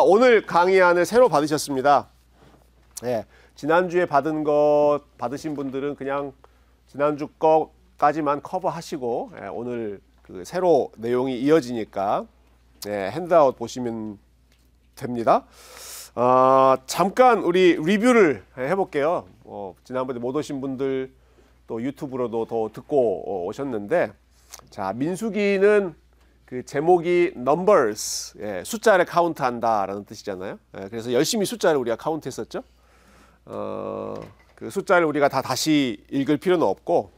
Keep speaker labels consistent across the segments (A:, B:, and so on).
A: 오늘 강의안을 새로 받으셨습니다. 예, 지난주에 받으신 분들은 그냥 지난주 거까지만 커버하시고, 오늘 그 새로 내용이 이어지니까 핸드아웃 보시면 됩니다. 잠깐 우리 리뷰를 해볼게요. 지난번에 못 오신 분들 또 유튜브로도 더 듣고 오셨는데, 자, 민수기는 그 제목이 numbers, 숫자를 카운트한다라는 뜻이잖아요. 그래서 열심히 숫자를 우리가 카운트했었죠. 그 숫자를 우리가 다시 읽을 필요는 없고,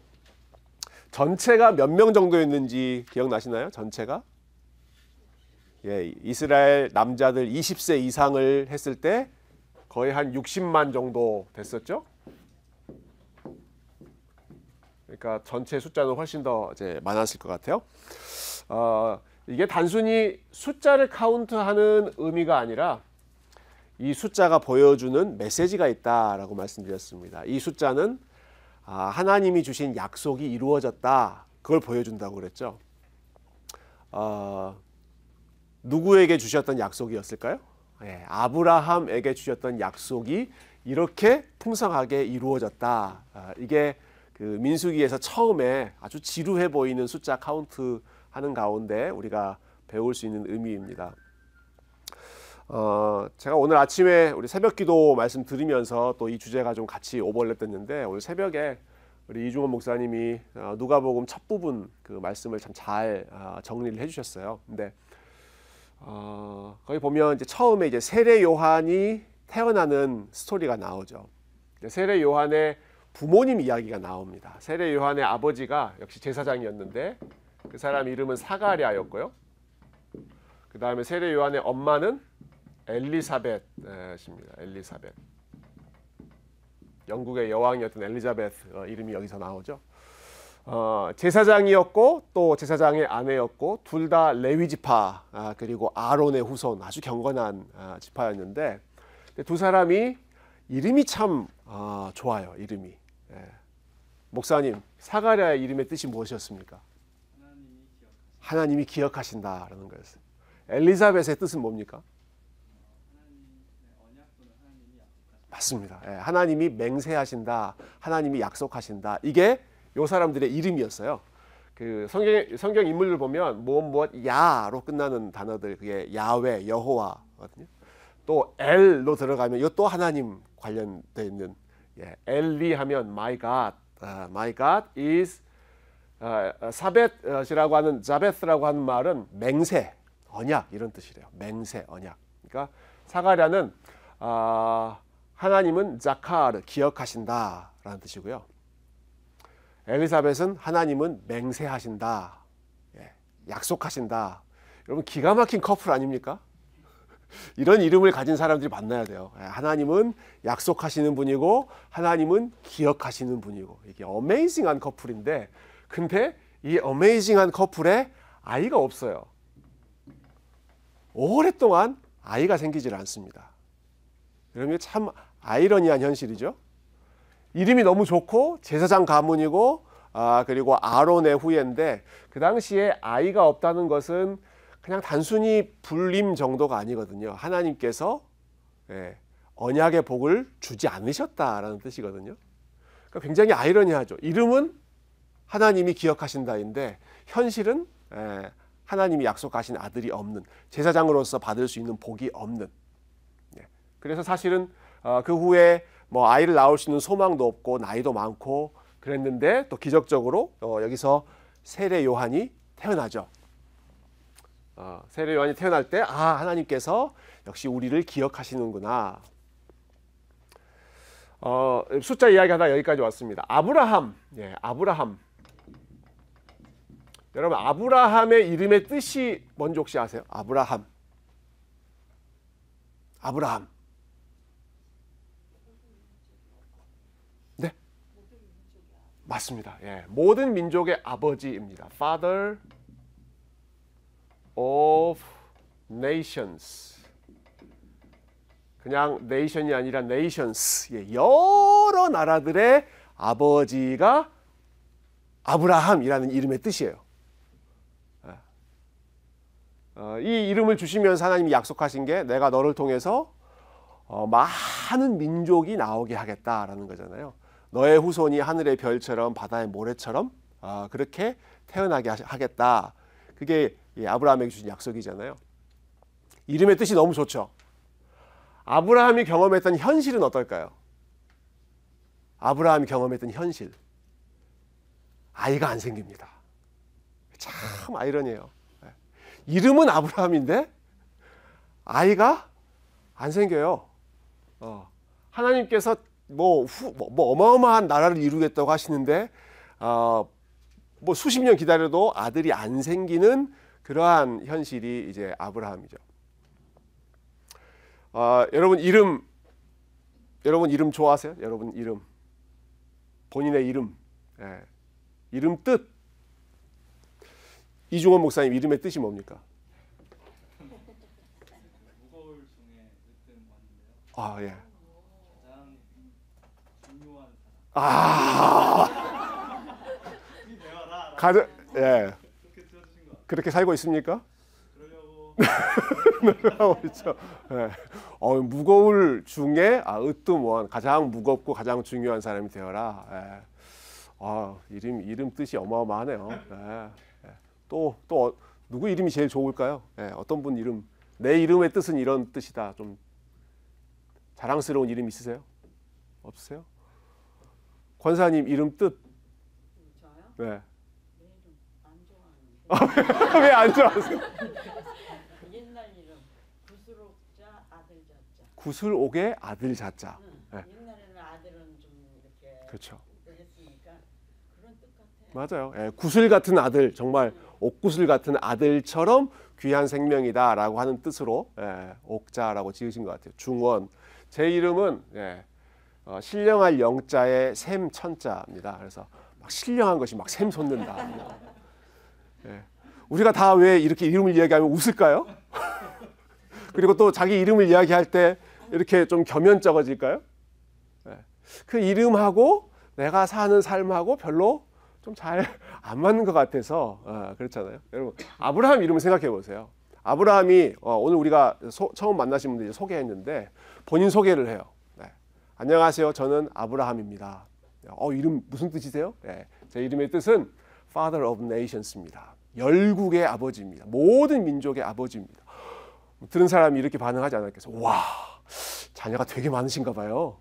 A: 전체가 몇 명 정도였는지 기억나시나요? 전체가? 이스라엘 남자들 20세 이상을 했을 때 거의 한 60만 정도 됐었죠. 그러니까 전체 숫자는 훨씬 더 이제 많았을 것 같아요. 이게 단순히 숫자를 카운트하는 의미가 아니라 이 숫자가 보여주는 메시지가 있다라고 말씀드렸습니다. 이 숫자는 하나님이 주신 약속이 이루어졌다, 그걸 보여준다고 그랬죠. 누구에게 주셨던 약속이었을까요? 아브라함에게 주셨던 약속이 이렇게 풍성하게 이루어졌다. 이게 그 민수기에서 처음에 아주 지루해 보이는 숫자 카운트 하는 가운데 우리가 배울 수 있는 의미입니다. 제가 오늘 아침에 우리 새벽기도 말씀 들으면서 또 이 주제가 좀 같이 오버랩됐는데, 오늘 새벽에 우리 이중원 목사님이 누가복음 첫 부분 그 말씀을 참 잘 정리를 해주셨어요. 근데 거기 보면 이제 처음에 이제 세례 요한이 태어나는 스토리가 나오죠. 세례 요한의 부모님 이야기가 나옵니다. 세례 요한의 아버지가 역시 제사장이었는데 그 사람 이름은 사가랴였고요. 그 다음에 세례 요한의 엄마는 엘리사벳입니다. 엘리사벳. 영국의 여왕이었던 엘리자벳 이름이 여기서 나오죠. 제사장이었고 또 제사장의 아내였고, 둘 다 레위 지파, 그리고 아론의 후손, 아주 경건한 지파였는데, 두 사람이 이름이 참 좋아요. 이름이. 목사님, 사가랴의 이름의 뜻이 무엇이었습니까? 하나님이 기억하신다라는 거였어요. 엘리사벳의 뜻은 뭡니까? 맞습니다. 하나님이 맹세하신다, 하나님이 약속하신다. 이게 요 사람들의 이름이었어요. 그 성경 인물들 보면 무엇 야로 끝나는 단어들, 그게 야훼, 여호와거든요. 또 엘로 들어가면 이것도 하나님 관련되어 있는, 엘리 하면 my God is 사벳이라고 하는, 자벳이라고 하는 말은 맹세, 언약 이런 뜻이래요. 맹세, 언약. 그러니까 사가랴는 하나님은 자카르, 기억하신다라는 뜻이고요. 엘리사벳은 하나님은 맹세하신다, 약속하신다. 여러분, 기가 막힌 커플 아닙니까? 이런 이름을 가진 사람들이 만나야 돼요. 하나님은 약속하시는 분이고 하나님은 기억하시는 분이고, 이게 어메이징한 커플인데, 근데 이 어메이징한 커플에 아이가 없어요. 오랫동안 아이가 생기질 않습니다. 그러면 참 아이러니한 현실이죠. 이름이 너무 좋고 제사장 가문이고 그리고 아론의 후예인데, 그 당시에 아이가 없다는 것은 그냥 단순히 불림 정도가 아니거든요. 하나님께서 언약의 복을 주지 않으셨다라는 뜻이거든요. 그러니까 굉장히 아이러니하죠. 이름은 하나님이 기억하신다인데 현실은 하나님이 약속하신 아들이 없는, 제사장으로서 받을 수 있는 복이 없는. 그래서 사실은 그 후에 뭐 아이를 낳을 수 있는 소망도 없고 나이도 많고 그랬는데, 또 기적적으로 여기서 세례 요한이 태어나죠. 세례 요한이 태어날 때 하나님께서 역시 우리를 기억하시는구나. 숫자 이야기하다 여기까지 왔습니다. 아브라함. 아브라함. 여러분, 아브라함의 이름의 뜻이 뭔지 혹시 아세요? 아브라함. 아브라함. 네, 맞습니다. 모든 민족의 아버지입니다. Father of nations. 그냥 nation이 아니라 nations. 여러 나라들의 아버지가 아브라함이라는 이름의 뜻이에요. 이 이름을 주시면서 하나님이 약속하신 게 내가 너를 통해서 많은 민족이 나오게 하겠다라는 거잖아요. 너의 후손이 하늘의 별처럼 바다의 모래처럼 그렇게 태어나게 하겠다. 그게 아브라함에게 주신 약속이잖아요. 이름의 뜻이 너무 좋죠. 아브라함이 경험했던 현실은 어떨까요? 아브라함이 경험했던 현실. 아이가 안 생깁니다. 참 아이러니해요. 이름은 아브라함인데 아이가 안 생겨요. 하나님께서 뭐 어마어마한 나라를 이루겠다고 하시는데 뭐 수십 년 기다려도 아들이 안 생기는 그러한 현실이 이제 아브라함이죠. 여러분 이름 좋아하세요? 여러분 이름, 본인의 이름, 이름 뜻. 이중원 목사님 이름의 뜻이 뭡니까?
B: 무거울 중에 으뜸 왔는데요.
A: 아 예.
B: 가장 중요한 사람.
A: 가장 예.
B: 그렇게 지어주신 것
A: 그렇게 살고 있습니까?
B: 그러려고
A: 하고 있죠. 예. 무거울 중에 으뜸 원, 가장 무겁고 가장 중요한 사람이 되어라. 예. 이름 뜻이 어마어마하네요. 예. 또 누구 이름이 제일 좋을까요? 어떤 분 이름, 내 이름의 뜻은 이런 뜻이다. 좀 자랑스러운 이름 있으세요? 없으세요? 권사님 이름 뜻?
C: 저요?
A: 네.
C: 내 이름 안 좋아하는데.
A: 왜 안 좋아하세요?
C: 옛날 이름 구슬옥자 아들 자자.
A: 구슬옥의 아들 자자. 네.
C: 옛날에는 아들은 좀 이렇게
A: 그렇죠.
C: 했으니까 그런 뜻 같아요.
A: 맞아요. 구슬 같은 아들, 정말 옥구슬 같은 아들처럼 귀한 생명이다라고 하는 뜻으로 옥자라고 지으신 것 같아요. 중원. 제 이름은 신령할 영자의 샘 천자입니다. 그래서 막 신령한 것이 막 샘 솟는다. 우리가 다 왜 이렇게 이름을 이야기하면 웃을까요? 그리고 또 자기 이름을 이야기할 때 이렇게 좀 겸연쩍어질까요? 그 이름하고 내가 사는 삶하고 별로 좀 잘 안 맞는 것 같아서 그렇잖아요. 여러분 아브라함 이름을 생각해 보세요. 아브라함이 오늘 우리가 처음 만나신 분들 소개했는데 본인 소개를 해요. 안녕하세요. 저는 아브라함입니다. 이름 무슨 뜻이세요? 제 이름의 뜻은 Father of Nations입니다. 열국의 아버지입니다. 모든 민족의 아버지입니다. 들은 사람이 이렇게 반응하지 않았겠어요? 와, 자녀가 되게 많으신가 봐요.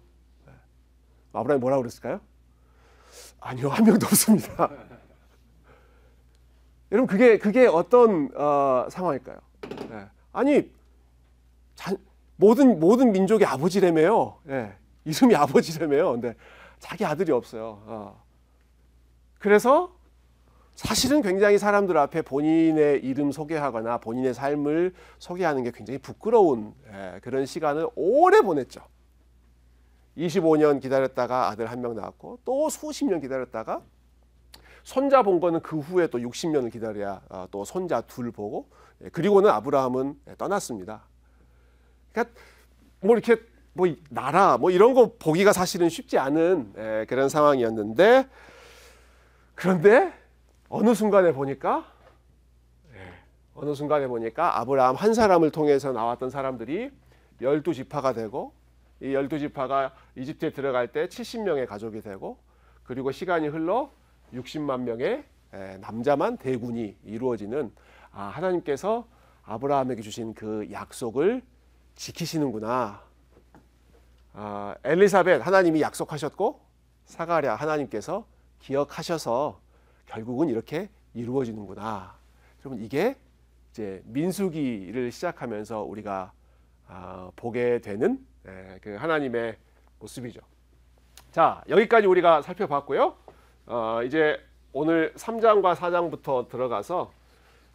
A: 아브라함이 뭐라고 그랬을까요? 아니요, 한 명도 없습니다. 여러분 그게 어떤 상황일까요? 아니 모든 민족의 아버지라며요. 이름이 아버지라며요. 근데 자기 아들이 없어요. 그래서 사실은 굉장히 사람들 앞에 본인의 이름 소개하거나 본인의 삶을 소개하는 게 굉장히 부끄러운 그런 시간을 오래 보냈죠. 25년 기다렸다가 아들 한 명 낳았고 또 수십 년 기다렸다가 손자 본 거는 그 후에 또 60년을 기다려야 또 손자 둘 보고 그리고는 아브라함은 떠났습니다. 그러니까 뭐 이렇게 뭐 나라 뭐 이런 거 보기가 사실은 쉽지 않은 그런 상황이었는데 그런데 어느 순간에 보니까 아브라함 한 사람을 통해서 나왔던 사람들이 12지파가 되고 이 12지파가 이집트에 들어갈 때 70명의 가족이 되고 그리고 시간이 흘러 60만 명의 남자만 대군이 이루어지는 하나님께서 아브라함에게 주신 그 약속을 지키시는구나. 엘리사벳 하나님이 약속하셨고 사가랴 하나님께서 기억하셔서 결국은 이렇게 이루어지는구나. 여러분 이게 이제 민수기를 시작하면서 우리가 보게 되는 그 하나님의 모습이죠. 자, 여기까지 우리가 살펴봤고요. 이제 오늘 3장과 4장부터 들어가서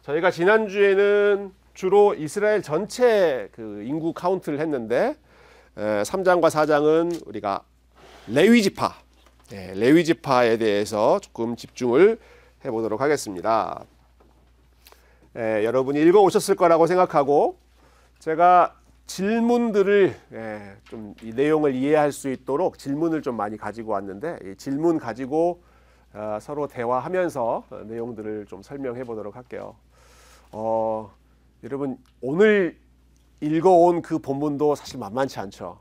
A: 저희가 지난주에는 주로 이스라엘 전체 그 인구 카운트를 했는데 3장과 4장은 우리가 레위지파, 레위지파에 대해서 조금 집중을 해보도록 하겠습니다. 여러분이 읽어오셨을 거라고 생각하고 제가 질문들을 좀 이 내용을 이해할 수 있도록 질문을 좀 많이 가지고 왔는데 이 질문 가지고 서로 대화하면서 내용들을 좀 설명해 보도록 할게요. 여러분 오늘 읽어온 그 본문도 사실 만만치 않죠.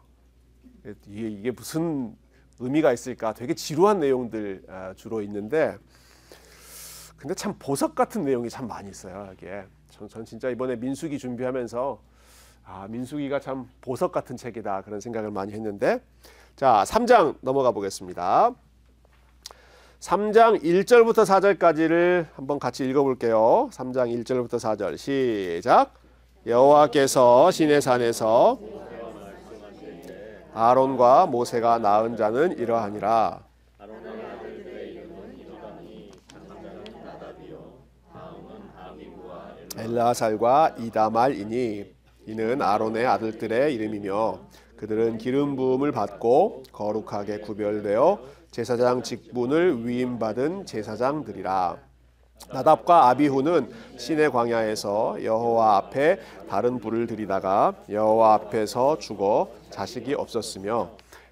A: 이게 무슨 의미가 있을까? 되게 지루한 내용들 주로 있는데, 근데 참 보석 같은 내용이 참 많이 있어요. 이게 전 진짜 이번에 민수기 준비하면서 민수기가 참 보석 같은 책이다 그런 생각을 많이 했는데, 자 3장 넘어가 보겠습니다. 3장 1절부터 4절까지를 한번 같이 읽어볼게요. 3장 1절부터 4절 시작. 여호와께서 시내산에서 아론과 모세가 낳은 자는 이러하니라. 엘르아살과 이다말이니 이는 아론의 아들들의 이름이며 그들은 기름 부음을 받고 거룩하게 구별되어 제사장 직분을 위임받은 제사장들이라. 나답과 아비후는 시내 광야에서 여호와 앞에 다른 불을 들이다가 여호와 앞에서 죽어 자식이 없었으며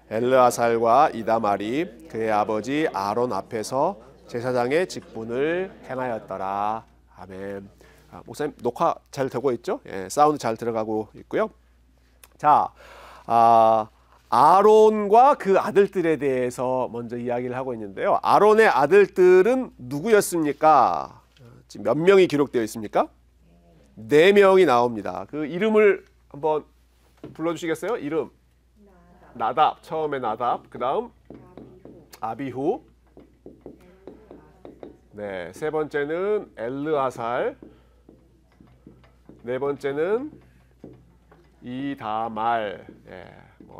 A: 엘르아살과 이다말이 그의 아버지 아론 앞에서 제사장의 직분을 행하였더라. 아멘. 목사님 녹화 잘 되고 있죠? 예, 사운드 잘 들어가고 있고요. 자, 아론과 그 아들들에 대해서 먼저 이야기를 하고 있는데요. 아론의 아들들은 누구였습니까? 지금 몇 명이 기록되어 있습니까? 4명이 나옵니다. 그 이름을 한번 불러주시겠어요? 이름. 나답. 처음에 나답. 그 다음 아비후. 네, 세 번째는 엘르아살. 네 번째는 이다말. 예,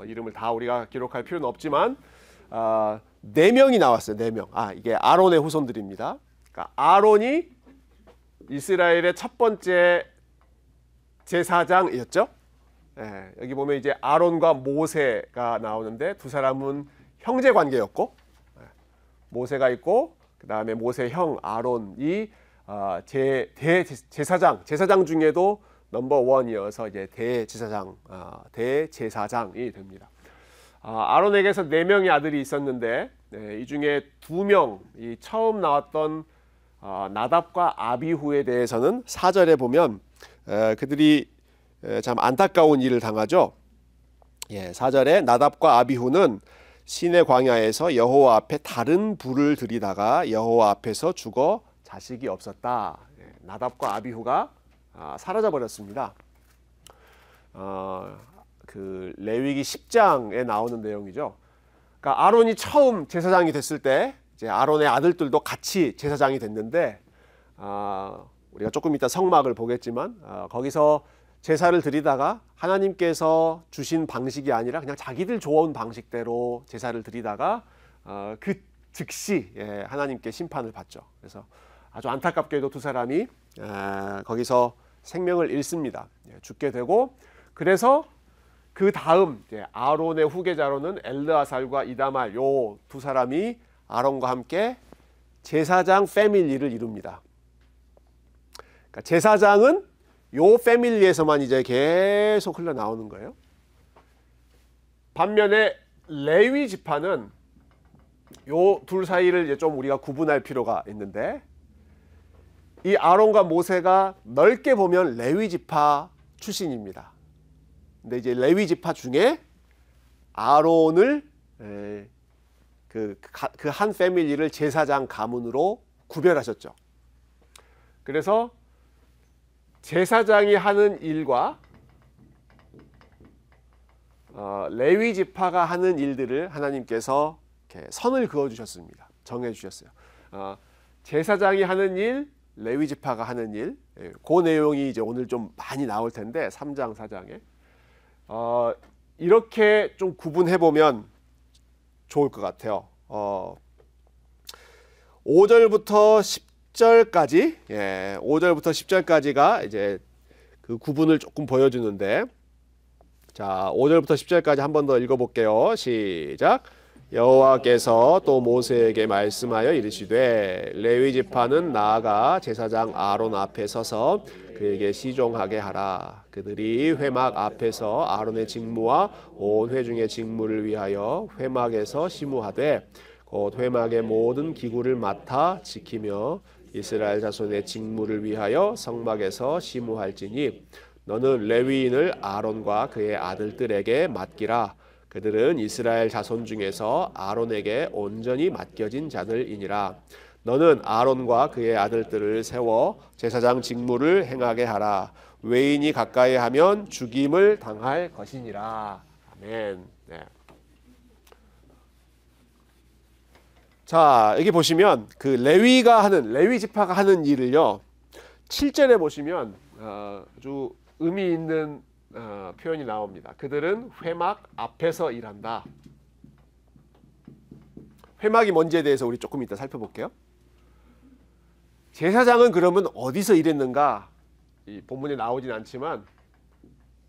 A: 이름을 다 우리가 기록할 필요는 없지만 4명이 나왔어요. 4명. 이게 아론의 후손들입니다. 그러니까 아론이 이스라엘의 첫 번째 제사장이었죠. 예, 여기 보면 이제 아론과 모세가 나오는데 두 사람은 형제 관계였고, 모세가 있고 그 다음에 모세 형 아론이 제사장 중에도 넘버 원이어서 이제 대제사장이 됩니다. 아론에게서 4명의 아들이 있었는데, 이 중에 2명이 처음 나왔던 나답과 아비후에 대해서는 4절에 보면 그들이 참 안타까운 일을 당하죠. 4절에 나답과 아비후는 시내 광야에서 여호와 앞에 다른 불을 들이다가 여호와 앞에서 죽어 자식이 없었다. 나답과 아비후가 사라져 버렸습니다. 그 레위기 10장에 나오는 내용이죠. 그러니까 아론이 처음 제사장이 됐을 때 이제 아론의 아들들도 같이 제사장이 됐는데, 우리가 조금 이따 성막을 보겠지만 거기서 제사를 드리다가 하나님께서 주신 방식이 아니라 그냥 자기들 좋은 방식대로 제사를 드리다가 그 즉시 하나님께 심판을 받죠. 그래서 아주 안타깝게도 두 사람이 거기서 생명을 잃습니다. 죽게 되고, 그래서 그 다음 아론의 후계자로는 엘르아살과 이다말 요 두 사람이 아론과 함께 제사장 패밀리를 이룹니다. 그러니까 제사장은 요 패밀리에서만 이제 계속 흘러나오는 거예요. 반면에 레위 지파는 요 둘 사이를 이제 좀 우리가 구분할 필요가 있는데, 이 아론과 모세가 넓게 보면 레위 지파 출신입니다. 근데 이제 레위 지파 중에 아론을 그 한 패밀리를 제사장 가문으로 구별하셨죠. 그래서 제사장이 하는 일과 레위 지파가 하는 일들을 하나님께서 이렇게 선을 그어 주셨습니다. 정해 주셨어요. 제사장이 하는 일, 레위 지파가 하는 일, 그 내용이 이제 오늘 좀 많이 나올 텐데 3장 4장에 이렇게 좀 구분해 보면 좋을 것 같아요. 5절부터 10절까지, 5절부터 10절까지가 이제 그 구분을 조금 보여주는데, 자 5절부터 10절까지 한 번 더 읽어볼게요. 시작. 여호와께서 또 모세에게 말씀하여 이르시되 레위 지파는 나아가 제사장 아론 앞에 서서 그에게 시종하게 하라. 그들이 회막 앞에서 아론의 직무와 온 회중의 직무를 위하여 회막에서 시무하되 곧 회막의 모든 기구를 맡아 지키며 이스라엘 자손의 직무를 위하여 성막에서 심우할지니 너는 레위인을 아론과 그의 아들들에게 맡기라. 그들은 이스라엘 자손 중에서 아론에게 온전히 맡겨진 자들이니라. 너는 아론과 그의 아들들을 세워 제사장 직무를 행하게 하라. 외인이 가까이 하면 죽임을 당할 것이니라. 아멘. 네. 자, 여기 보시면 그 레위 지파가 하는 일을요. 7절에 보시면 아주 의미 있는 표현이 나옵니다. 그들은 회막 앞에서 일한다. 회막이 뭔지에 대해서 우리 조금 이따 살펴볼게요. 제사장은 그러면 어디서 일했는가? 이 본문에 나오진 않지만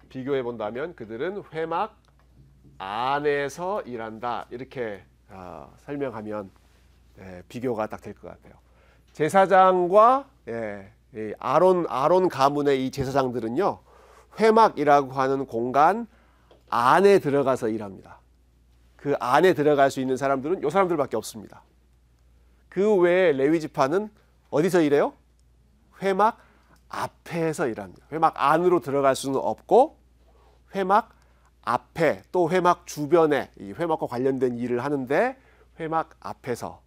A: 비교해 본다면 그들은 회막 안에서 일한다. 이렇게 설명하면 비교가 딱 될 것 같아요. 제사장과 이 아론 가문의 이 제사장들은요, 회막이라고 하는 공간 안에 들어가서 일합니다. 그 안에 들어갈 수 있는 사람들은 이 사람들밖에 없습니다. 그 외에 레위 지파는 어디서 일해요? 회막 앞에서 일합니다. 회막 안으로 들어갈 수는 없고 회막 앞에 또 회막 주변에 이 회막과 관련된 일을 하는데 회막 앞에서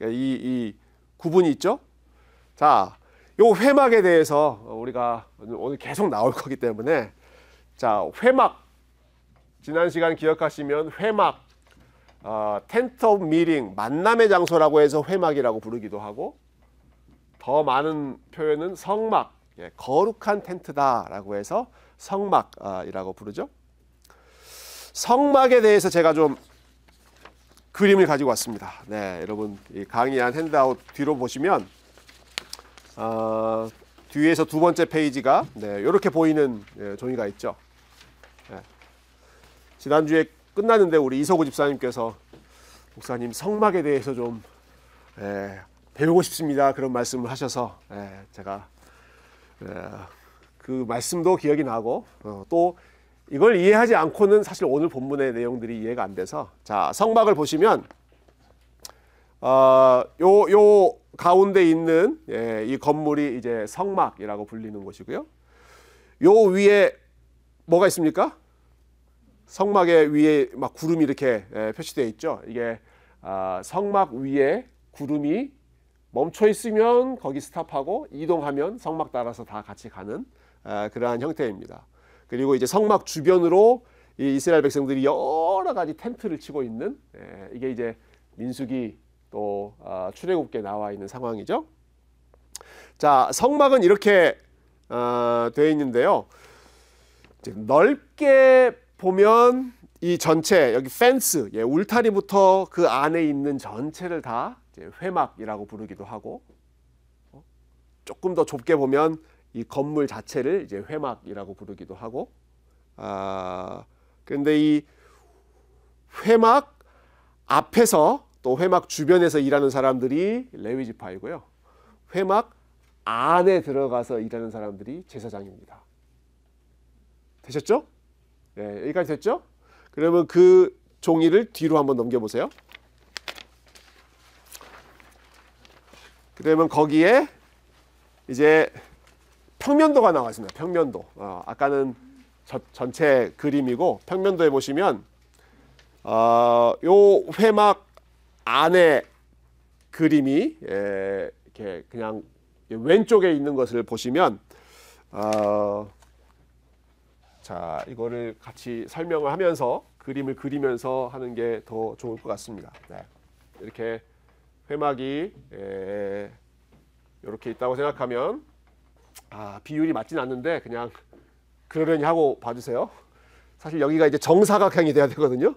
A: 이 구분이 있죠. 자, 요 회막에 대해서 우리가 오늘 계속 나올 거기 때문에 자, 회막 지난 시간 기억하시면 회막 텐트 오브 미팅 만남의 장소라고 해서 회막이라고 부르기도 하고 더 많은 표현은 성막 거룩한 텐트다라고 해서 성막이라고 부르죠. 성막에 대해서 제가 좀 그림을 가지고 왔습니다. 네, 여러분 이 강의한 핸드아웃 뒤로 보시면 뒤에서 두 번째 페이지가 이렇게 보이는 종이가 있죠. 네. 지난주에 끝났는데 우리 이서구 집사님께서 목사님 성막에 대해서 좀 배우고 싶습니다. 그런 말씀을 하셔서 제가 그 말씀도 기억이 나고 또 이걸 이해하지 않고는 사실 오늘 본문의 내용들이 이해가 안 돼서 자, 성막을 보시면 요 가운데 있는 이 건물이 이제 성막이라고 불리는 곳이고요. 요 위에 뭐가 있습니까? 성막의 위에 막 구름이 이렇게 표시되어 있죠. 이게 성막 위에 구름이 멈춰 있으면 거기 스탑하고 이동하면 성막 따라서 다 같이 가는 그러한 형태입니다. 그리고 이제 성막 주변으로 이 이스라엘 백성들이 여러 가지 텐트를 치고 있는 이게 이제 민수기 또 출애굽기에 나와 있는 상황이죠. 자, 성막은 이렇게 되어 있는데요. 이제 넓게 보면 이 전체 여기 펜스 울타리부터 그 안에 있는 전체를 다 이제 회막이라고 부르기도 하고 조금 더 좁게 보면 이 건물 자체를 이제 회막이라고 부르기도 하고 그런데 이 회막 앞에서 또 회막 주변에서 일하는 사람들이 레위 지파이고요. 회막 안에 들어가서 일하는 사람들이 제사장입니다. 되셨죠? 네, 여기까지 됐죠? 그러면 그 종이를 뒤로 한번 넘겨보세요. 그러면 거기에 이제 평면도가 나와 있습니다. 평면도. 아까는 전체 그림이고 평면도에 보시면 요 회막 안에 그림이 이렇게 그냥 왼쪽에 있는 것을 보시면 자, 이거를 같이 설명을 하면서 그림을 그리면서 하는 게 더 좋을 것 같습니다. 네. 이렇게 회막이 이렇게 있다고 생각하면 비율이 맞진 않는데 그냥 그러려니 하고 봐주세요. 사실 여기가 이제 정사각형이 돼야 되거든요.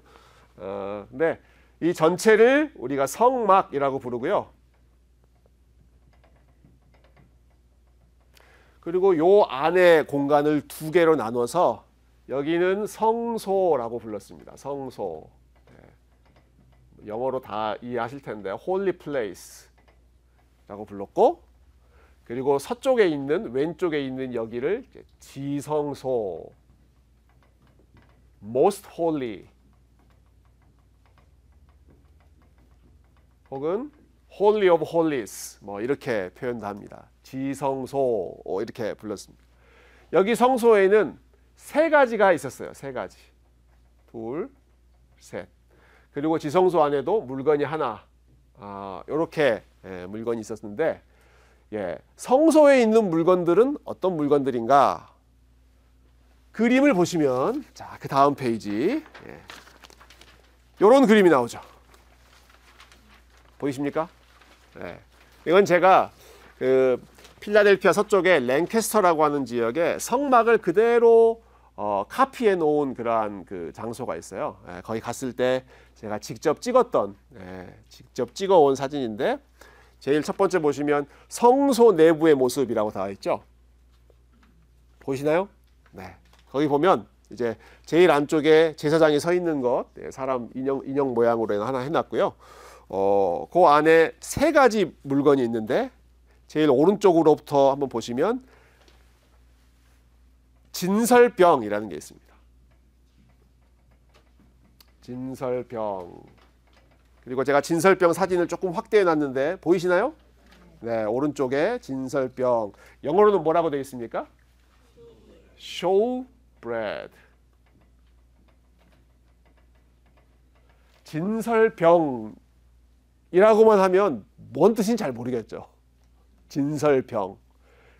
A: 근데 이 전체를 우리가 성막이라고 부르고요. 그리고 요 안에 공간을 두 개로 나눠서 여기는 성소라고 불렀습니다. 성소. 영어로 다 이해하실 텐데 Holy Place라고 불렀고 그리고 서쪽에 있는 왼쪽에 있는 여기를 지성소 Most Holy 혹은 Holy of Holies 뭐 이렇게 표현도 합니다. 지성소 이렇게 불렀습니다. 여기 성소에는 세 가지가 있었어요. 세 가지. 둘, 셋. 그리고 지성소 안에도 물건이 하나. 이렇게 물건이 있었는데 성소에 있는 물건들은 어떤 물건들인가? 그림을 보시면 자, 그 다음 페이지 이런 그림이 나오죠. 보이십니까? 이건 제가 그 필라델피아 서쪽의 랭캐스터라고 하는 지역에 성막을 그대로 카피해 놓은 그러한 그 장소가 있어요. 거기 갔을 때 제가 직접 찍었던 직접 찍어온 사진인데 제일 첫 번째 보시면 성소 내부의 모습이라고 나와 있죠. 보이시나요? 네. 거기 보면 이제 제일 안쪽에 제사장이 서 있는 것, 사람 인형 모양으로 하나 해놨고요. 그 안에 세 가지 물건이 있는데 제일 오른쪽으로부터 한번 보시면 진설병이라는 게 있습니다. 진설병. 그리고 제가 진설병 사진을 조금 확대해 놨는데 보이시나요? 네, 오른쪽에 진설병. 영어로는 뭐라고 되어 있습니까? showbread. 진설병이라고만 하면 뭔 뜻인지 잘 모르겠죠. 진설병.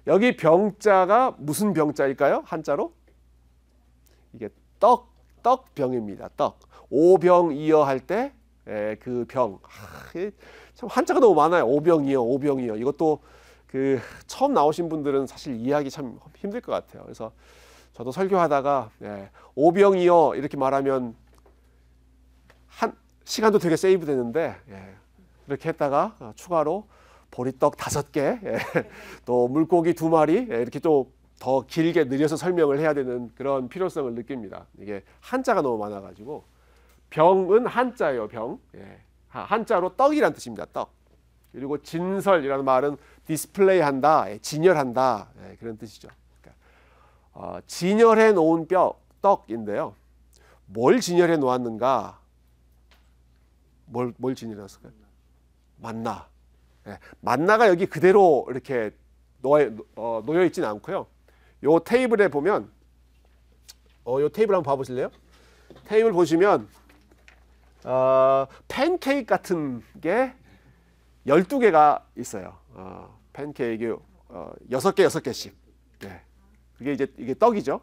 A: 여기 병자가 무슨 병자일까요? 한자로? 이게 떡병입니다. 떡. 오병이어 할 때 그 병. 참 한자가 너무 많아요. 오병이어. 이것도 그 처음 나오신 분들은 사실 이해하기 참 힘들 것 같아요. 그래서 저도 설교하다가 오병이어 이렇게 말하면 한 시간도 되게 세이브 되는데 이렇게 했다가 추가로 보리떡 5개, 또 물고기 2마리 이렇게 또 더 길게 느려서 설명을 해야 되는 그런 필요성을 느낍니다. 이게 한자가 너무 많아가지고 병은 한자예요. 병. 한자로 떡이란 뜻입니다. 떡. 그리고 진설이라는 말은 디스플레이한다, 진열한다 그런 뜻이죠. 그러니까, 진열해 놓은 떡인데요. 뭘 진열해 놓았는가? 뭘 진열해 놓았을까요? 만나. 만나가 여기 그대로 이렇게 놓여 있지는 않고요. 요 테이블에 보면 요 테이블 한번 봐보실래요? 테이블 보시면 팬케이크 같은 게 12개가 있어요. 팬케이크 6개씩. 그게 이제 이게 떡이죠.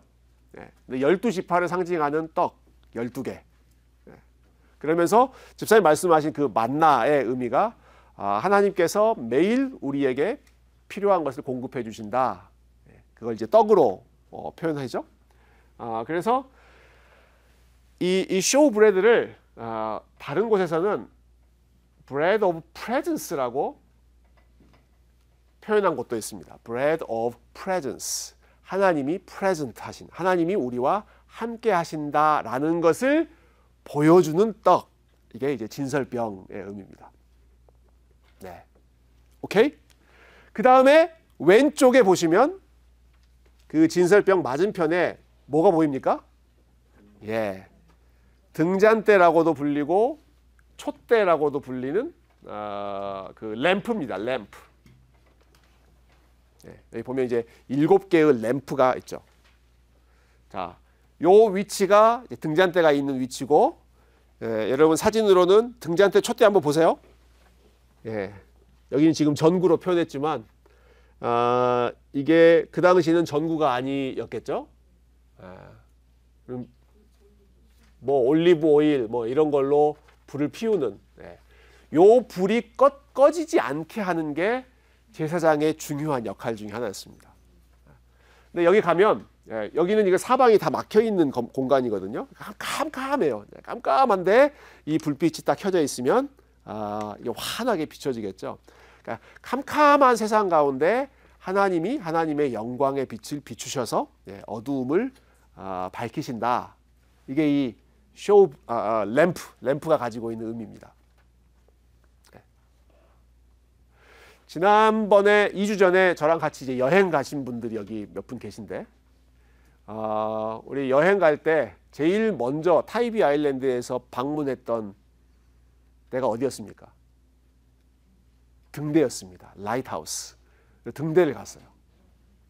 A: 근데 12지파를 상징하는 떡 12개. 그러면서 집사님 말씀하신 그 만나의 의미가 하나님께서 매일 우리에게 필요한 것을 공급해 주신다. 그걸 이제 떡으로 표현하죠. 그래서 이 쇼브레드를 다른 곳에서는 bread of presence라고 표현한 곳도 있습니다. bread of presence. 하나님이 present 하신, 하나님이 우리와 함께 하신다라는 것을 보여주는 떡. 이게 이제 진설병의 의미입니다. 네. 오케이? 그 다음에 왼쪽에 보시면 그 진설병 맞은편에 뭐가 보입니까? 등잔대라고도 불리고 촛대라고도 불리는 그 램프입니다. 램프. 여기 보면 이제 7개의 램프가 있죠. 자, 요 위치가 등잔대가 있는 위치고, 여러분 사진으로는 등잔대 촛대 한번 보세요. 여기는 지금 전구로 표현했지만 이게 그 당시는 전구가 아니었겠죠. 뭐 올리브 오일 뭐 이런 걸로 불을 피우는 요 불이 꺼지지 않게 하는 게 제사장의 중요한 역할 중에 하나였습니다. 근데 여기 가면 여기는 이거 사방이 다 막혀 있는 공간이거든요. 깜깜해요. 깜깜한데 이 불빛이 딱 켜져 있으면 이게 환하게 비춰지겠죠. 그러니까 캄캄한 세상 가운데 하나님이 하나님의 영광의 빛을 비추셔서 어두움을 밝히신다. 이게 이 램프가 가지고 있는 의미입니다. 지난번에 2주 전에 저랑 같이 이제 여행 가신 분들이 여기 몇 분 계신데, 우리 여행 갈 때 제일 먼저 타이비 아일랜드에서 방문했던 데가 어디였습니까? 등대였습니다. 라이트하우스. 등대를 갔어요.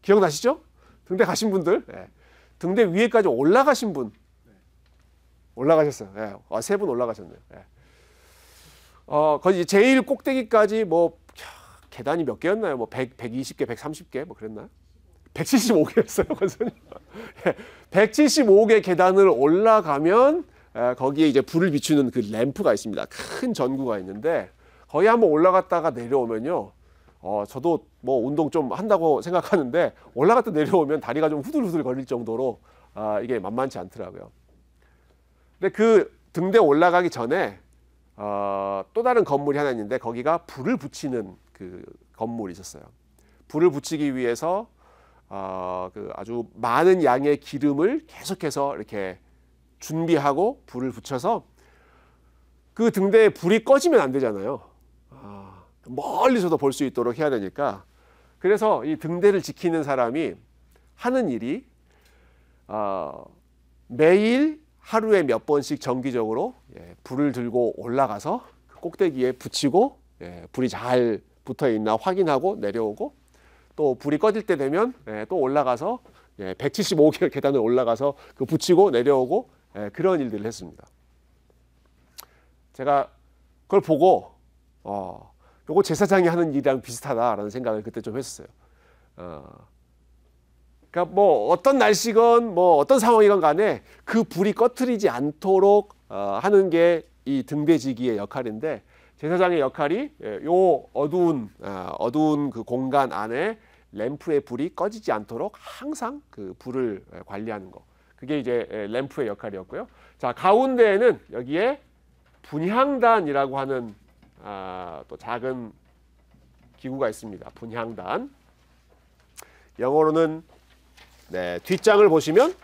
A: 기억나시죠? 등대 가신 분들? 예. 등대 위에까지 올라가신 분. 올라가셨어요. 예. 세 분 올라가셨네요. 예. 거기 제일 꼭대기까지 뭐 계단이 몇 개였나요? 뭐 120개, 130개 뭐 그랬나요? 175개였어요, 권사님. 175개 계단을 올라가면 거기에 이제 불을 비추는 그 램프가 있습니다. 큰 전구가 있는데 거기 한번 올라갔다가 내려오면요. 저도 뭐 운동 좀 한다고 생각하는데 올라갔다 내려오면 다리가 좀 후들후들 거릴 정도로 이게 만만치 않더라고요. 근데 그 등대 올라가기 전에 또 다른 건물이 하나 있는데 거기가 불을 붙이는 그 건물이 있었어요. 불을 붙이기 위해서 그 아주 많은 양의 기름을 계속해서 이렇게 준비하고 불을 붙여서 그 등대에 불이 꺼지면 안 되잖아요. 멀리서도 볼 수 있도록 해야 되니까. 그래서 이 등대를 지키는 사람이 하는 일이 매일 하루에 몇 번씩 정기적으로 불을 들고 올라가서 그 꼭대기에 붙이고 불이 잘 붙어 있나 확인하고 내려오고 또 불이 꺼질 때 되면 또 올라가서 175개 계단을 올라가서 그 붙이고 내려오고 그런 일들을 했습니다. 제가 그걸 보고 요거 제사장이 하는 일이랑 비슷하다라는 생각을 그때 좀 했었어요. 그러니까 뭐 어떤 날씨건 뭐 어떤 상황이건 간에 그 불이 꺼트리지 않도록 하는 게 이 등대지기의 역할인데 제사장의 역할이 요 어두운 그 공간 안에 램프의 불이 꺼지지 않도록 항상 그 불을 관리하는 거. 그게 이제 램프의 역할이었고요. 자, 가운데에는 여기에 분향단이라고 하는 또 작은 기구가 있습니다. 분향단. 영어로는 뒷장을 보시면